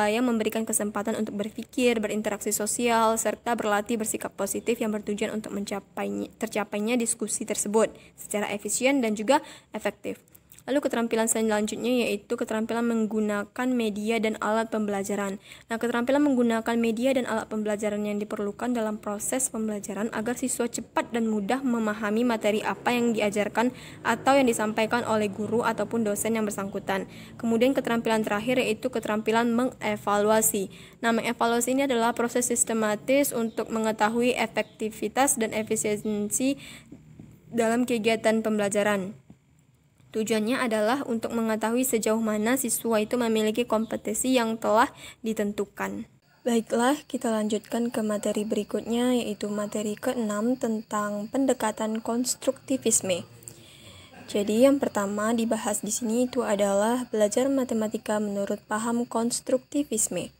Speaker 1: yang memberikan kesempatan untuk berpikir, berinteraksi sosial, serta berlatih bersikap positif yang bertujuan untuk tercapainya diskusi tersebut secara efisien dan juga efektif. Lalu keterampilan selanjutnya yaitu keterampilan menggunakan media dan alat pembelajaran. Nah, keterampilan menggunakan media dan alat pembelajaran yang diperlukan dalam proses pembelajaran agar siswa cepat dan mudah memahami materi apa yang diajarkan atau yang disampaikan oleh guru ataupun dosen yang bersangkutan. Kemudian keterampilan terakhir yaitu keterampilan mengevaluasi. Nah, mengevaluasi ini adalah proses sistematis untuk mengetahui efektivitas dan efisiensi dalam kegiatan pembelajaran. Tujuannya adalah untuk mengetahui sejauh mana siswa itu memiliki kompetensi yang telah ditentukan. Baiklah, kita lanjutkan ke materi berikutnya, yaitu materi ke-6 tentang pendekatan konstruktivisme. Jadi yang pertama dibahas di sini itu adalah belajar matematika menurut paham konstruktivisme.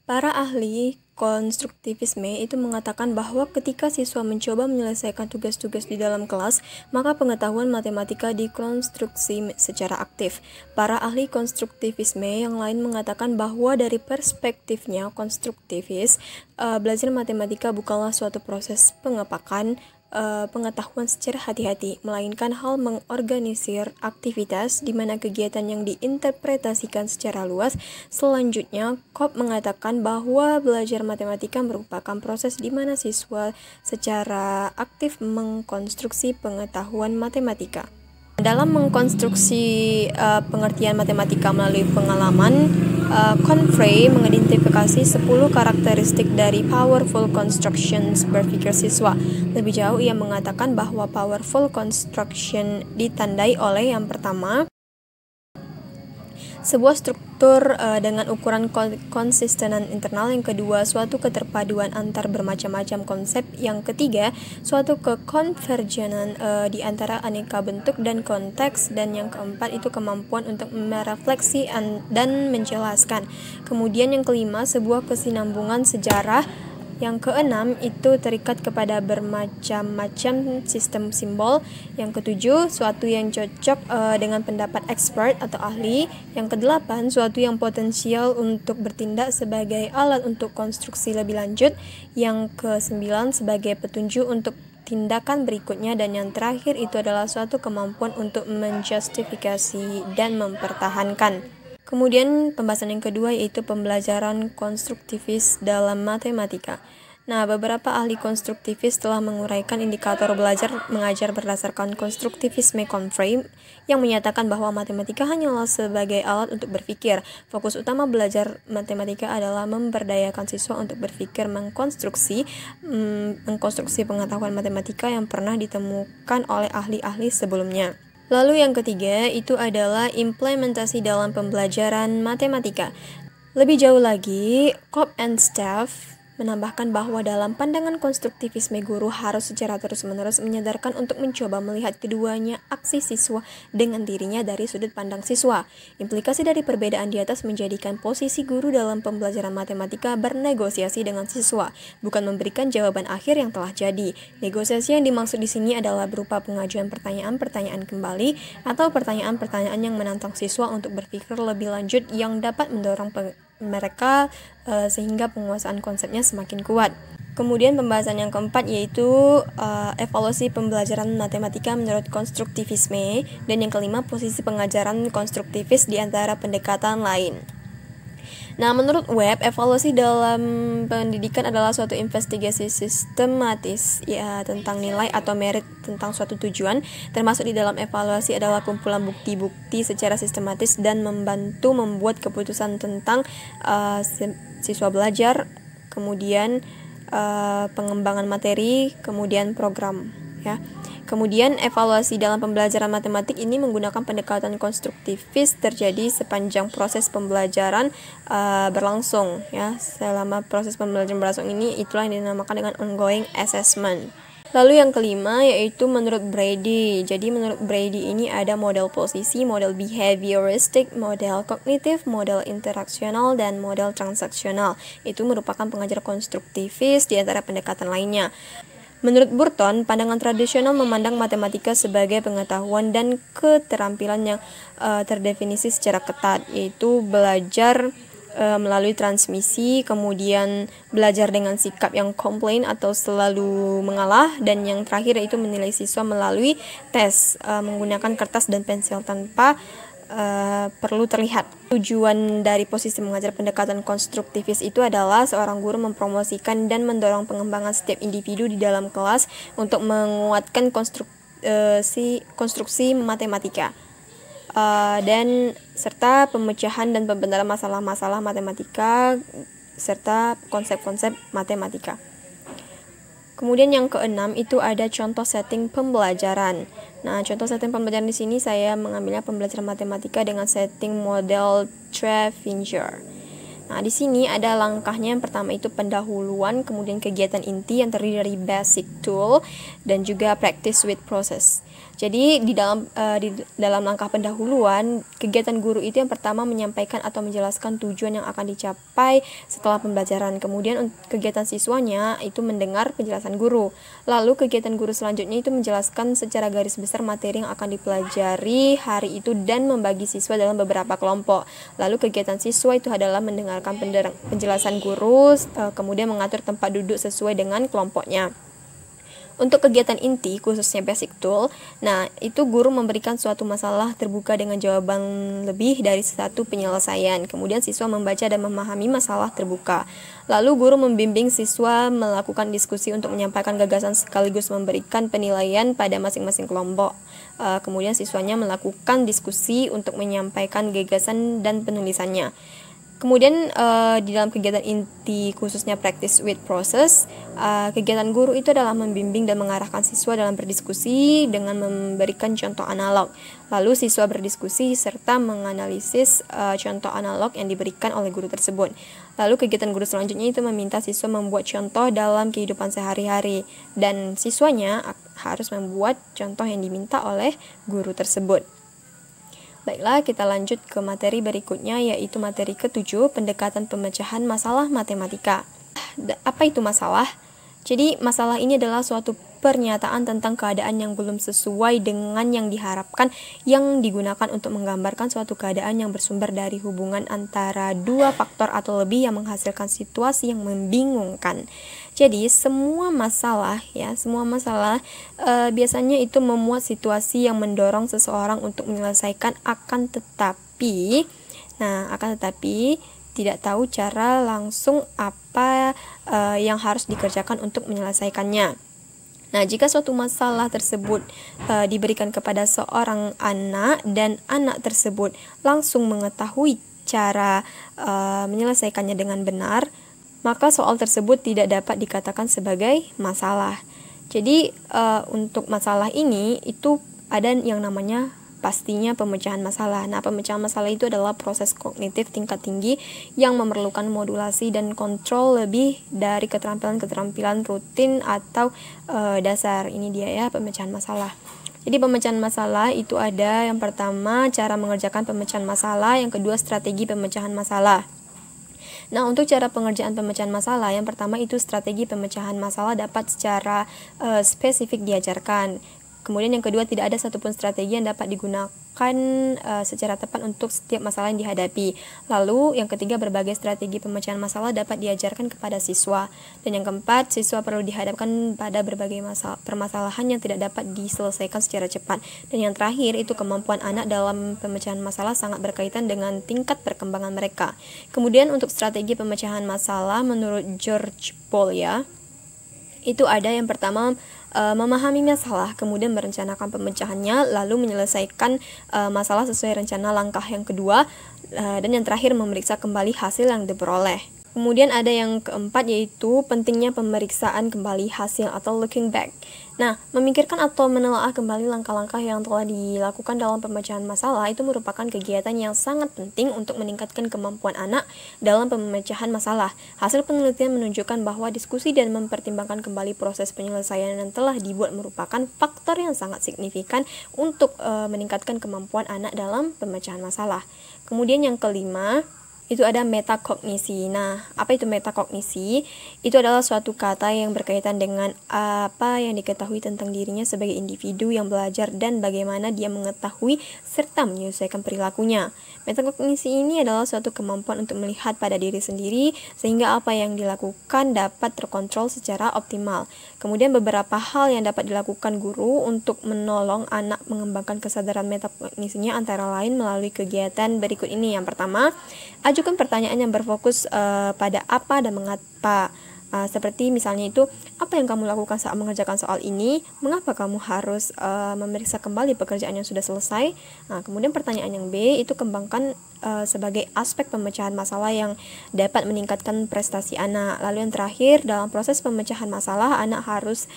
Speaker 1: Para ahli konstruktivisme itu mengatakan bahwa ketika siswa mencoba menyelesaikan tugas-tugas di dalam kelas, maka pengetahuan matematika dikonstruksi secara aktif. Para ahli konstruktivisme yang lain mengatakan bahwa dari perspektifnya konstruktivis, belajar matematika bukanlah suatu proses pengepakan pengetahuan secara hati-hati, melainkan hal mengorganisir aktivitas di mana kegiatan yang diinterpretasikan secara luas. Selanjutnya, Cobb mengatakan bahwa belajar matematika merupakan proses di mana siswa secara aktif mengkonstruksi pengetahuan matematika. Dalam mengkonstruksi pengertian matematika melalui pengalaman, Confrey mengidentifikasi 10 karakteristik dari powerful constructions berpikir siswa. Lebih jauh, ia mengatakan bahwa powerful construction ditandai oleh yang pertama, sebuah struktur dengan ukuran konsistenan internal. Yang kedua, suatu keterpaduan antar bermacam-macam konsep. Yang ketiga, suatu kekonvergenan di antara aneka bentuk dan konteks. Dan yang keempat, itu kemampuan untuk merefleksi dan menjelaskan. Kemudian yang kelima, sebuah kesinambungan sejarah. Yang keenam, itu terikat kepada bermacam-macam sistem simbol. Yang ketujuh, suatu yang cocok dengan pendapat expert atau ahli. Yang kedelapan, suatu yang potensial untuk bertindak sebagai alat untuk konstruksi lebih lanjut. Yang kesembilan, sebagai petunjuk untuk tindakan berikutnya. Dan yang terakhir, itu adalah suatu kemampuan untuk menjustifikasi dan mempertahankan. Kemudian pembahasan yang kedua yaitu pembelajaran konstruktivis dalam matematika. Nah, beberapa ahli konstruktivis telah menguraikan indikator belajar mengajar berdasarkan konstruktivisme Confrey yang menyatakan bahwa matematika hanyalah sebagai alat untuk berpikir. Fokus utama belajar matematika adalah memberdayakan siswa untuk berpikir mengkonstruksi pengetahuan matematika yang pernah ditemukan oleh ahli-ahli sebelumnya. Lalu yang ketiga itu adalah implementasi dalam pembelajaran matematika. Lebih jauh lagi, Cobb and Staff menambahkan bahwa dalam pandangan konstruktivisme, guru harus secara terus-menerus menyadarkan untuk mencoba melihat keduanya aksi siswa dengan dirinya dari sudut pandang siswa. Implikasi dari perbedaan di atas menjadikan posisi guru dalam pembelajaran matematika bernegosiasi dengan siswa, bukan memberikan jawaban akhir yang telah jadi. Negosiasi yang dimaksud di sini adalah berupa pengajuan pertanyaan-pertanyaan kembali atau pertanyaan-pertanyaan yang menantang siswa untuk berpikir lebih lanjut yang dapat mendorong mereka sehingga penguasaan konsepnya semakin kuat. Kemudian pembahasan yang keempat yaitu evaluasi pembelajaran matematika menurut konstruktivisme. Dan yang kelima, posisi pengajaran konstruktivis di antara pendekatan lain. Nah, menurut Webb, evaluasi dalam pendidikan adalah suatu investigasi sistematis tentang nilai atau merit tentang suatu tujuan. Termasuk di dalam evaluasi adalah kumpulan bukti-bukti secara sistematis dan membantu membuat keputusan tentang siswa belajar, kemudian pengembangan materi, kemudian program, ya. Kemudian evaluasi dalam pembelajaran matematik ini menggunakan pendekatan konstruktivis terjadi sepanjang proses pembelajaran berlangsung, ya. Selama proses pembelajaran berlangsung ini, itulah yang dinamakan dengan ongoing assessment. Lalu yang kelima yaitu menurut Brady. Jadi menurut Brady ini ada model posisi, model behavioristik, model kognitif, model interaksional, dan model transaksional. Itu merupakan pengajar konstruktivis di antara pendekatan lainnya. Menurut Burton, pandangan tradisional memandang matematika sebagai pengetahuan dan keterampilan yang terdefinisi secara ketat, yaitu belajar melalui transmisi, kemudian belajar dengan sikap yang komplain atau selalu mengalah, dan yang terakhir yaitu menilai siswa melalui tes menggunakan kertas dan pensil tanpa perlu terlihat. Tujuan dari posisi mengajar pendekatan konstruktivis itu adalah seorang guru mempromosikan dan mendorong pengembangan setiap individu di dalam kelas untuk menguatkan konstruksi matematika dan serta pemecahan dan pembenaran masalah-masalah matematika serta konsep-konsep matematika. Kemudian yang keenam itu ada contoh setting pembelajaran. Nah, contoh setting pembelajaran di sini saya mengambilnya pembelajaran matematika dengan setting model Trevinger. Nah, di sini ada langkahnya. Yang pertama itu pendahuluan, kemudian kegiatan inti yang terdiri dari basic tool dan juga practice with process. Jadi di dalam langkah pendahuluan, kegiatan guru itu yang pertama menyampaikan atau menjelaskan tujuan yang akan dicapai setelah pembelajaran. Kemudian kegiatan siswanya itu mendengar penjelasan guru. Lalu kegiatan guru selanjutnya itu menjelaskan secara garis besar materi yang akan dipelajari hari itu dan membagi siswa dalam beberapa kelompok. Lalu kegiatan siswa itu adalah mendengarkan penjelasan guru, kemudian mengatur tempat duduk sesuai dengan kelompoknya. Untuk kegiatan inti, khususnya basic tool, nah itu guru memberikan suatu masalah terbuka dengan jawaban lebih dari satu penyelesaian. Kemudian siswa membaca dan memahami masalah terbuka. Lalu guru membimbing siswa melakukan diskusi untuk menyampaikan gagasan sekaligus memberikan penilaian pada masing-masing kelompok. Kemudian siswanya melakukan diskusi untuk menyampaikan gagasan dan penulisannya. Kemudian di dalam kegiatan inti khususnya practice with process, kegiatan guru itu adalah membimbing dan mengarahkan siswa dalam berdiskusi dengan memberikan contoh analog. Lalu siswa berdiskusi serta menganalisis contoh analog yang diberikan oleh guru tersebut. Lalu kegiatan guru selanjutnya itu meminta siswa membuat contoh dalam kehidupan sehari-hari, dan siswanya harus membuat contoh yang diminta oleh guru tersebut. Baiklah, kita lanjut ke materi berikutnya, yaitu materi ke-7, pendekatan pemecahan masalah matematika. Apa itu masalah? Jadi, masalah ini adalah suatu pernyataan tentang keadaan yang belum sesuai dengan yang diharapkan, yang digunakan untuk menggambarkan suatu keadaan yang bersumber dari hubungan antara dua faktor atau lebih yang menghasilkan situasi yang membingungkan. Jadi semua masalah biasanya itu memuat situasi yang mendorong seseorang untuk menyelesaikan, akan tetapi tidak tahu cara langsung apa yang harus dikerjakan untuk menyelesaikannya. Nah, jika suatu masalah tersebut diberikan kepada seorang anak dan anak tersebut langsung mengetahui cara menyelesaikannya dengan benar, maka soal tersebut tidak dapat dikatakan sebagai masalah. Jadi untuk masalah ini itu ada yang namanya pastinya pemecahan masalah. Nah, pemecahan masalah itu adalah proses kognitif tingkat tinggi yang memerlukan modulasi dan kontrol lebih dari keterampilan-keterampilan rutin atau dasar. Ini dia ya, pemecahan masalah. Jadi pemecahan masalah itu ada yang pertama cara mengerjakan pemecahan masalah, yang kedua strategi pemecahan masalah. Nah, untuk cara pengerjaan pemecahan masalah, yang pertama itu strategi pemecahan masalah dapat secara spesifik diajarkan. Kemudian yang kedua, tidak ada satupun strategi yang dapat digunakan secara tepat untuk setiap masalah yang dihadapi. Lalu yang ketiga, berbagai strategi pemecahan masalah dapat diajarkan kepada siswa. Dan yang keempat, siswa perlu dihadapkan pada berbagai permasalahan yang tidak dapat diselesaikan secara cepat. Dan yang terakhir, itu kemampuan anak dalam pemecahan masalah sangat berkaitan dengan tingkat perkembangan mereka. Kemudian untuk strategi pemecahan masalah menurut George Boole, itu ada yang pertama, memahami masalah, kemudian merencanakan pemecahannya, lalu menyelesaikan masalah sesuai rencana langkah yang kedua, dan yang terakhir memeriksa kembali hasil yang diperoleh. Kemudian ada yang keempat, yaitu pentingnya pemeriksaan kembali hasil atau looking back. Nah, memikirkan atau menelaah kembali langkah-langkah yang telah dilakukan dalam pemecahan masalah itu merupakan kegiatan yang sangat penting untuk meningkatkan kemampuan anak dalam pemecahan masalah. Hasil penelitian menunjukkan bahwa diskusi dan mempertimbangkan kembali proses penyelesaian yang telah dibuat merupakan faktor yang sangat signifikan untuk meningkatkan kemampuan anak dalam pemecahan masalah. Kemudian yang kelima, itu ada metakognisi. Nah, apa itu metakognisi? Itu adalah suatu kata yang berkaitan dengan apa yang diketahui tentang dirinya sebagai individu yang belajar dan bagaimana dia mengetahui serta menyesuaikan perilakunya. Metakognisi ini adalah suatu kemampuan untuk melihat pada diri sendiri sehingga apa yang dilakukan dapat terkontrol secara optimal. Kemudian beberapa hal yang dapat dilakukan guru untuk menolong anak mengembangkan kesadaran metakognisinya antara lain melalui kegiatan berikut ini. Yang pertama, ajukan pertanyaan yang berfokus pada apa dan mengapa. Seperti misalnya itu, apa yang kamu lakukan saat mengerjakan soal ini? Mengapa kamu harus memeriksa kembali pekerjaan yang sudah selesai? Kemudian pertanyaan yang B itu kembangkan sebagai aspek pemecahan masalah yang dapat meningkatkan prestasi anak. Lalu yang terakhir, dalam proses pemecahan masalah, anak harus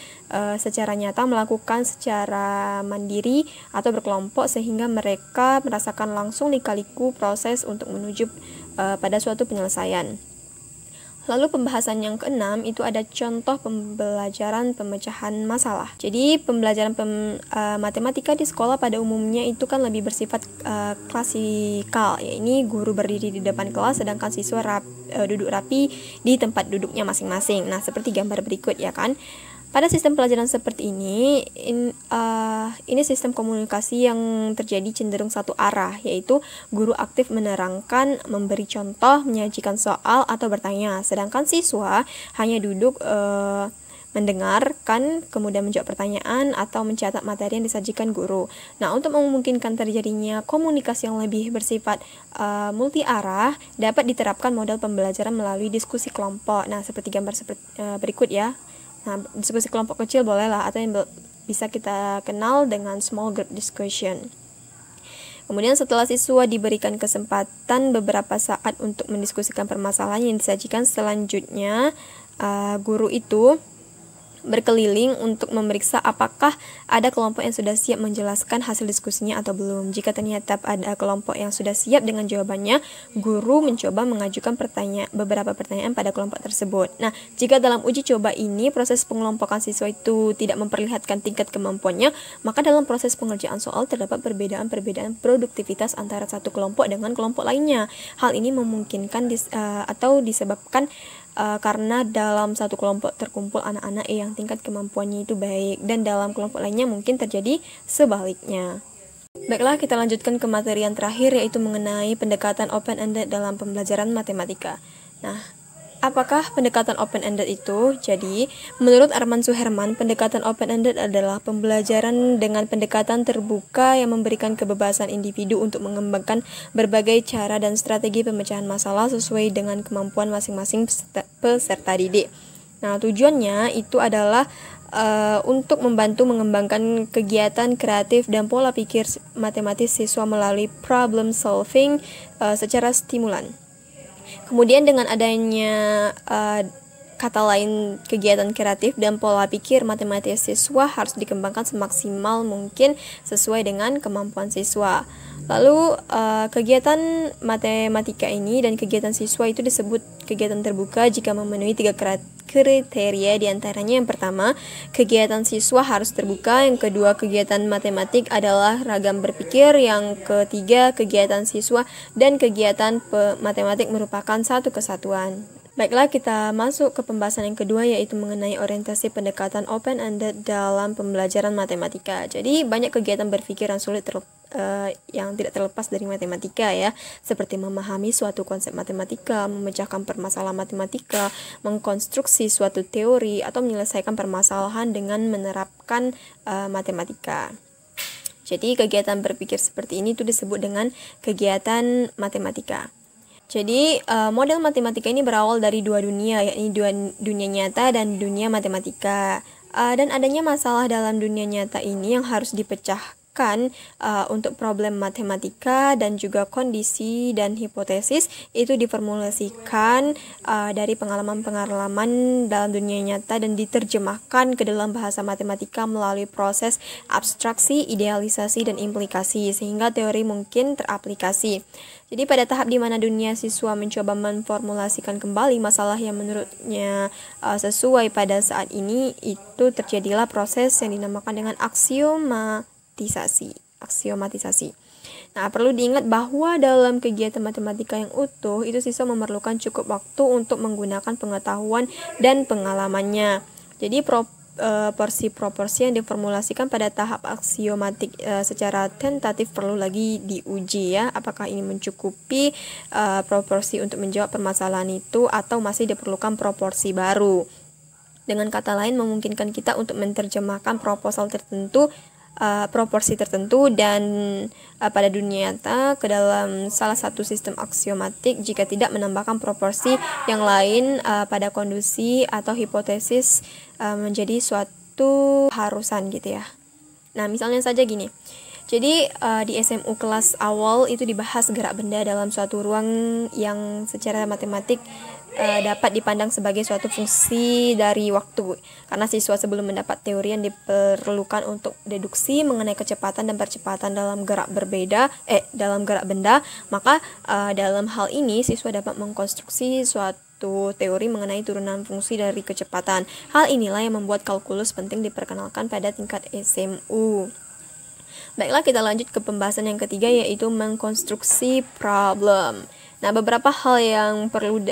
Speaker 1: secara nyata melakukan secara mandiri atau berkelompok sehingga mereka merasakan langsung lika-liku proses untuk menuju pada suatu penyelesaian. Lalu pembahasan yang keenam itu ada contoh pembelajaran pemecahan masalah. Jadi pembelajaran matematika di sekolah pada umumnya itu kan lebih bersifat klasikal. Ya, ini guru berdiri di depan kelas sedangkan siswa duduk rapi di tempat duduknya masing-masing. Nah, seperti gambar berikut ya kan. Pada sistem pelajaran seperti ini sistem komunikasi yang terjadi cenderung satu arah, yaitu guru aktif menerangkan, memberi contoh, menyajikan soal atau bertanya, sedangkan siswa hanya duduk mendengarkan, kemudian menjawab pertanyaan, atau mencatat materi yang disajikan guru. Nah, untuk memungkinkan terjadinya komunikasi yang lebih bersifat multi arah, dapat diterapkan model pembelajaran melalui diskusi kelompok. Nah, seperti gambar berikut ya. Nah, diskusi kelompok kecil bolehlah, atau yang bisa kita kenal dengan small group discussion. Kemudian setelah siswa diberikan kesempatan beberapa saat untuk mendiskusikan permasalahan yang disajikan, selanjutnya guru itu berkeliling untuk memeriksa apakah ada kelompok yang sudah siap menjelaskan hasil diskusinya atau belum. Jika ternyata ada kelompok yang sudah siap dengan jawabannya, guru mencoba mengajukan beberapa pertanyaan pada kelompok tersebut. Nah, jika dalam uji coba ini proses pengelompokan siswa itu tidak memperlihatkan tingkat kemampuannya, maka dalam proses pengerjaan soal terdapat perbedaan produktivitas antara satu kelompok dengan kelompok lainnya. Hal ini memungkinkan atau disebabkan karena dalam satu kelompok terkumpul anak-anak yang tingkat kemampuannya itu baik, dan dalam kelompok lainnya mungkin terjadi sebaliknya. Baiklah, kita lanjutkan ke materi yang terakhir, yaitu mengenai pendekatan open-ended dalam pembelajaran matematika. Nah, apakah pendekatan open-ended itu? Jadi, menurut Arman Suherman, pendekatan open-ended adalah pembelajaran dengan pendekatan terbuka yang memberikan kebebasan individu untuk mengembangkan berbagai cara dan strategi pemecahan masalah sesuai dengan kemampuan masing-masing peserta didik. Nah, tujuannya itu adalah untuk membantu mengembangkan kegiatan kreatif dan pola pikir matematis siswa melalui problem solving secara stimulan. Kemudian dengan adanya kata lain kegiatan kreatif dan pola pikir matematis siswa harus dikembangkan semaksimal mungkin sesuai dengan kemampuan siswa. Lalu kegiatan matematika ini dan kegiatan siswa itu disebut kegiatan terbuka jika memenuhi 3 kriteria, diantaranya yang pertama, kegiatan siswa harus terbuka, yang kedua, kegiatan matematik adalah ragam berpikir, yang ketiga, kegiatan siswa dan kegiatan matematik merupakan satu kesatuan. Baiklah, kita masuk ke pembahasan yang kedua, yaitu mengenai orientasi pendekatan open-ended dalam pembelajaran matematika. Jadi banyak kegiatan berpikir yang sulit yang tidak terlepas dari matematika ya, seperti memahami suatu konsep matematika, memecahkan permasalahan matematika, mengkonstruksi suatu teori, atau menyelesaikan permasalahan dengan menerapkan matematika. Jadi kegiatan berpikir seperti ini itu disebut dengan kegiatan matematika. Jadi model matematika ini berawal dari dua dunia, yakni dunia nyata dan dunia matematika. Dan adanya masalah dalam dunia nyata ini yang harus dipecahkan untuk problem matematika, dan juga kondisi dan hipotesis itu diformulasikan dari pengalaman-pengalaman dalam dunia nyata dan diterjemahkan ke dalam bahasa matematika melalui proses abstraksi, idealisasi, dan implikasi sehingga teori mungkin teraplikasi. Jadi pada tahap di mana dunia siswa mencoba memformulasikan kembali masalah yang menurutnya sesuai pada saat ini, itu terjadilah proses yang dinamakan dengan aksiomatisasi. Nah, perlu diingat bahwa dalam kegiatan matematika yang utuh, itu siswa memerlukan cukup waktu untuk menggunakan pengetahuan dan pengalamannya. Jadi proporsi-proporsi yang diformulasikan pada tahap aksiomatik secara tentatif perlu lagi diuji ya, apakah ini mencukupi proporsi untuk menjawab permasalahan itu atau masih diperlukan proporsi baru. Dengan kata lain, memungkinkan kita untuk menerjemahkan proporsi tertentu dan pada dunia nyata ke dalam salah satu sistem aksiomatik jika tidak menambahkan proporsi yang lain pada kondisi atau hipotesis menjadi suatu harusan gitu ya. Nah, misalnya saja gini. Jadi di SMU kelas awal itu dibahas gerak benda dalam suatu ruang yang secara matematik dapat dipandang sebagai suatu fungsi dari waktu, karena siswa sebelum mendapat teori yang diperlukan untuk deduksi mengenai kecepatan dan percepatan dalam gerak benda, maka dalam hal ini siswa dapat mengkonstruksi suatu teori mengenai turunan fungsi dari kecepatan. Hal inilah yang membuat kalkulus penting diperkenalkan pada tingkat SMU. Baiklah, kita lanjut ke pembahasan yang ketiga, yaitu mengkonstruksi problem. Nah, beberapa hal yang perlu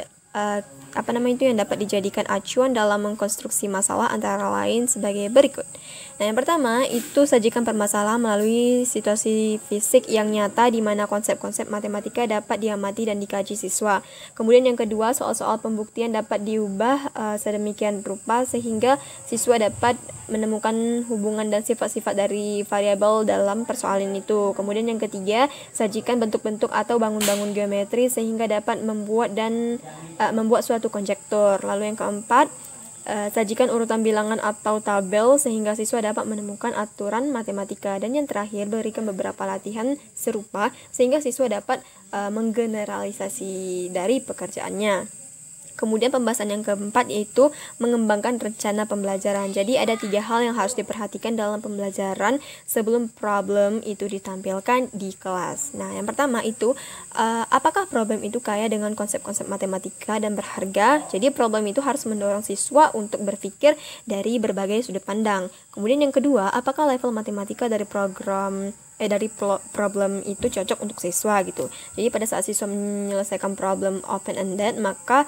Speaker 1: yang dapat dijadikan acuan dalam mengkonstruksi masalah antara lain sebagai berikut. Nah, yang pertama itu sajikan permasalahan melalui situasi fisik yang nyata di mana konsep-konsep matematika dapat diamati dan dikaji siswa. Kemudian yang kedua, soal-soal pembuktian dapat diubah sedemikian rupa sehingga siswa dapat menemukan hubungan dan sifat-sifat dari variabel dalam persoalan itu. Kemudian yang ketiga, sajikan bentuk-bentuk atau bangun-bangun geometri sehingga dapat membuat suatu konjektur. Lalu yang keempat, sajikan urutan bilangan atau tabel sehingga siswa dapat menemukan aturan matematika. Dan yang terakhir, berikan beberapa latihan serupa sehingga siswa dapat menggeneralisasi dari pekerjaannya. Kemudian pembahasan yang keempat yaitu mengembangkan rencana pembelajaran. Jadi ada 3 hal yang harus diperhatikan dalam pembelajaran sebelum problem itu ditampilkan di kelas. Nah, yang pertama itu apakah problem itu kaya dengan konsep-konsep matematika dan berharga? Jadi problem itu harus mendorong siswa untuk berpikir dari berbagai sudut pandang. Kemudian yang kedua, apakah level matematika dari problem itu cocok untuk siswa gitu. Jadi pada saat siswa menyelesaikan problem open-ended, maka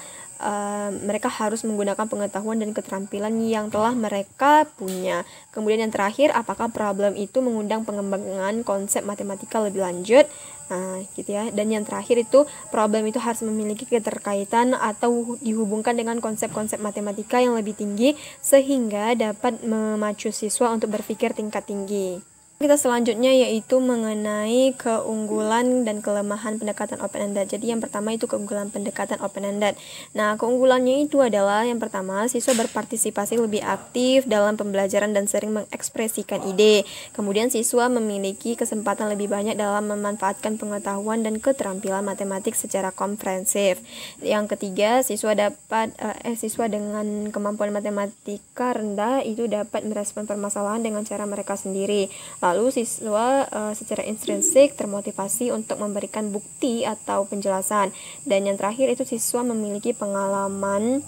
Speaker 1: mereka harus menggunakan pengetahuan dan keterampilan yang telah mereka punya. Kemudian yang terakhir, apakah problem itu mengundang pengembangan konsep matematika lebih lanjut? Nah, gitu ya. Dan yang terakhir itu, problem itu harus memiliki keterkaitan atau dihubungkan dengan konsep-konsep matematika yang lebih tinggi sehingga dapat memacu siswa untuk berpikir tingkat tinggi. Kita selanjutnya yaitu mengenai keunggulan dan kelemahan pendekatan open-ended. Jadi yang pertama itu keunggulan pendekatan open-ended. Nah, keunggulannya itu adalah yang pertama, siswa berpartisipasi lebih aktif dalam pembelajaran dan sering mengekspresikan ide. Kemudian siswa memiliki kesempatan lebih banyak dalam memanfaatkan pengetahuan dan keterampilan matematik secara komprehensif. Yang ketiga, siswa dengan kemampuan matematika rendah itu dapat merespon permasalahan dengan cara mereka sendiri. Lalu siswa secara intrinsik termotivasi untuk memberikan bukti atau penjelasan. Dan yang terakhir itu siswa memiliki pengalaman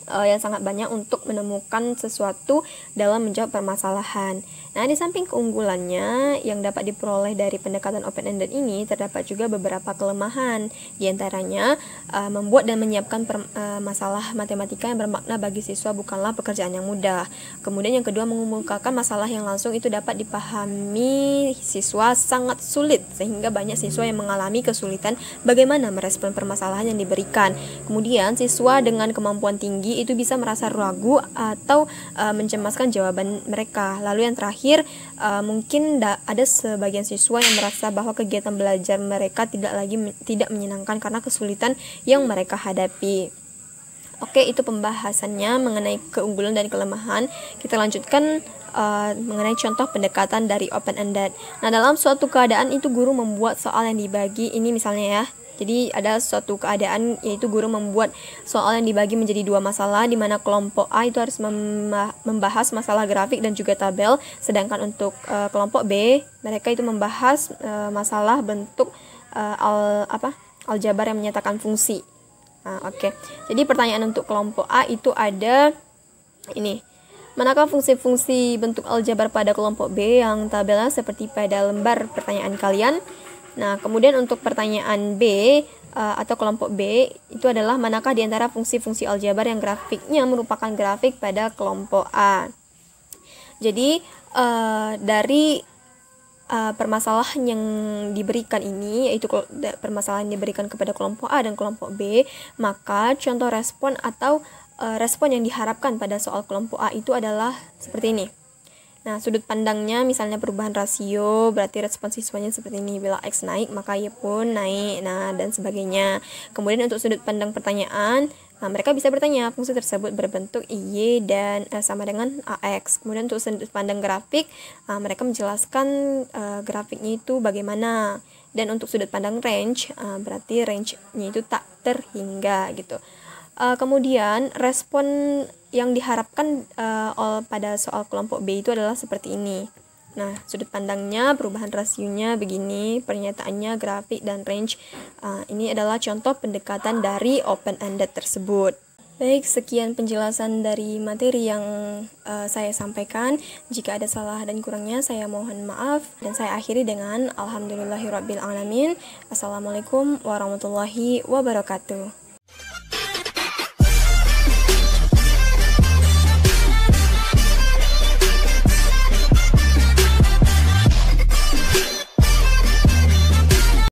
Speaker 1: yang sangat banyak untuk menemukan sesuatu dalam menjawab permasalahan. Nah, di samping keunggulannya yang dapat diperoleh dari pendekatan open-ended ini, terdapat juga beberapa kelemahan. Di antaranya, membuat dan menyiapkan masalah matematika yang bermakna bagi siswa bukanlah pekerjaan yang mudah. Kemudian yang kedua, mengemukakan masalah yang langsung itu dapat dipahami siswa sangat sulit, sehingga banyak siswa yang mengalami kesulitan bagaimana merespon permasalahan yang diberikan. Kemudian, siswa dengan kemampuan tinggi itu bisa merasa ragu atau mencemaskan jawaban mereka. Lalu yang terakhir, mungkin ada sebagian siswa yang merasa bahwa kegiatan belajar mereka tidak menyenangkan karena kesulitan yang mereka hadapi. Oke, itu pembahasannya mengenai keunggulan dan kelemahan. Kita lanjutkan mengenai contoh pendekatan dari open-ended. Nah, dalam suatu keadaan itu guru membuat soal yang dibagi, ini misalnya ya. Jadi ada suatu keadaan yaitu guru membuat soal yang dibagi menjadi 2 masalah, di mana kelompok A itu harus membahas masalah grafik dan juga tabel, sedangkan untuk kelompok B mereka itu membahas masalah bentuk aljabar yang menyatakan fungsi. Nah, oke. Jadi pertanyaan untuk kelompok A itu ada ini. Manakah fungsi-fungsi bentuk aljabar pada kelompok B yang tabelnya seperti pada lembar pertanyaan kalian? Nah, kemudian untuk pertanyaan B atau kelompok B itu adalah manakah di antara fungsi-fungsi aljabar yang grafiknya merupakan grafik pada kelompok A. Jadi dari permasalahan yang diberikan ini, yaitu permasalahan yang diberikan kepada kelompok A dan kelompok B, maka contoh respon atau respon yang diharapkan pada soal kelompok A itu adalah seperti ini. Nah, sudut pandangnya misalnya perubahan rasio, berarti respon siswanya seperti ini. Bila X naik, maka Y pun naik, nah, dan sebagainya. Kemudian untuk sudut pandang pertanyaan, nah, mereka bisa bertanya, fungsi tersebut berbentuk Y dan sama dengan AX. Kemudian untuk sudut pandang grafik, mereka menjelaskan grafiknya itu bagaimana. Dan untuk sudut pandang range, berarti range-nya itu tak terhingga gitu. Kemudian respon yang diharapkan pada soal kelompok B itu adalah seperti ini. Nah, sudut pandangnya, perubahan rasionya begini, pernyataannya, grafik, dan range. Ini adalah contoh pendekatan dari open-ended tersebut. Baik, sekian penjelasan dari materi yang saya sampaikan. Jika ada salah dan kurangnya, saya mohon maaf. Dan saya akhiri dengan Alhamdulillahirrabbilalamin. Assalamualaikum warahmatullahi wabarakatuh.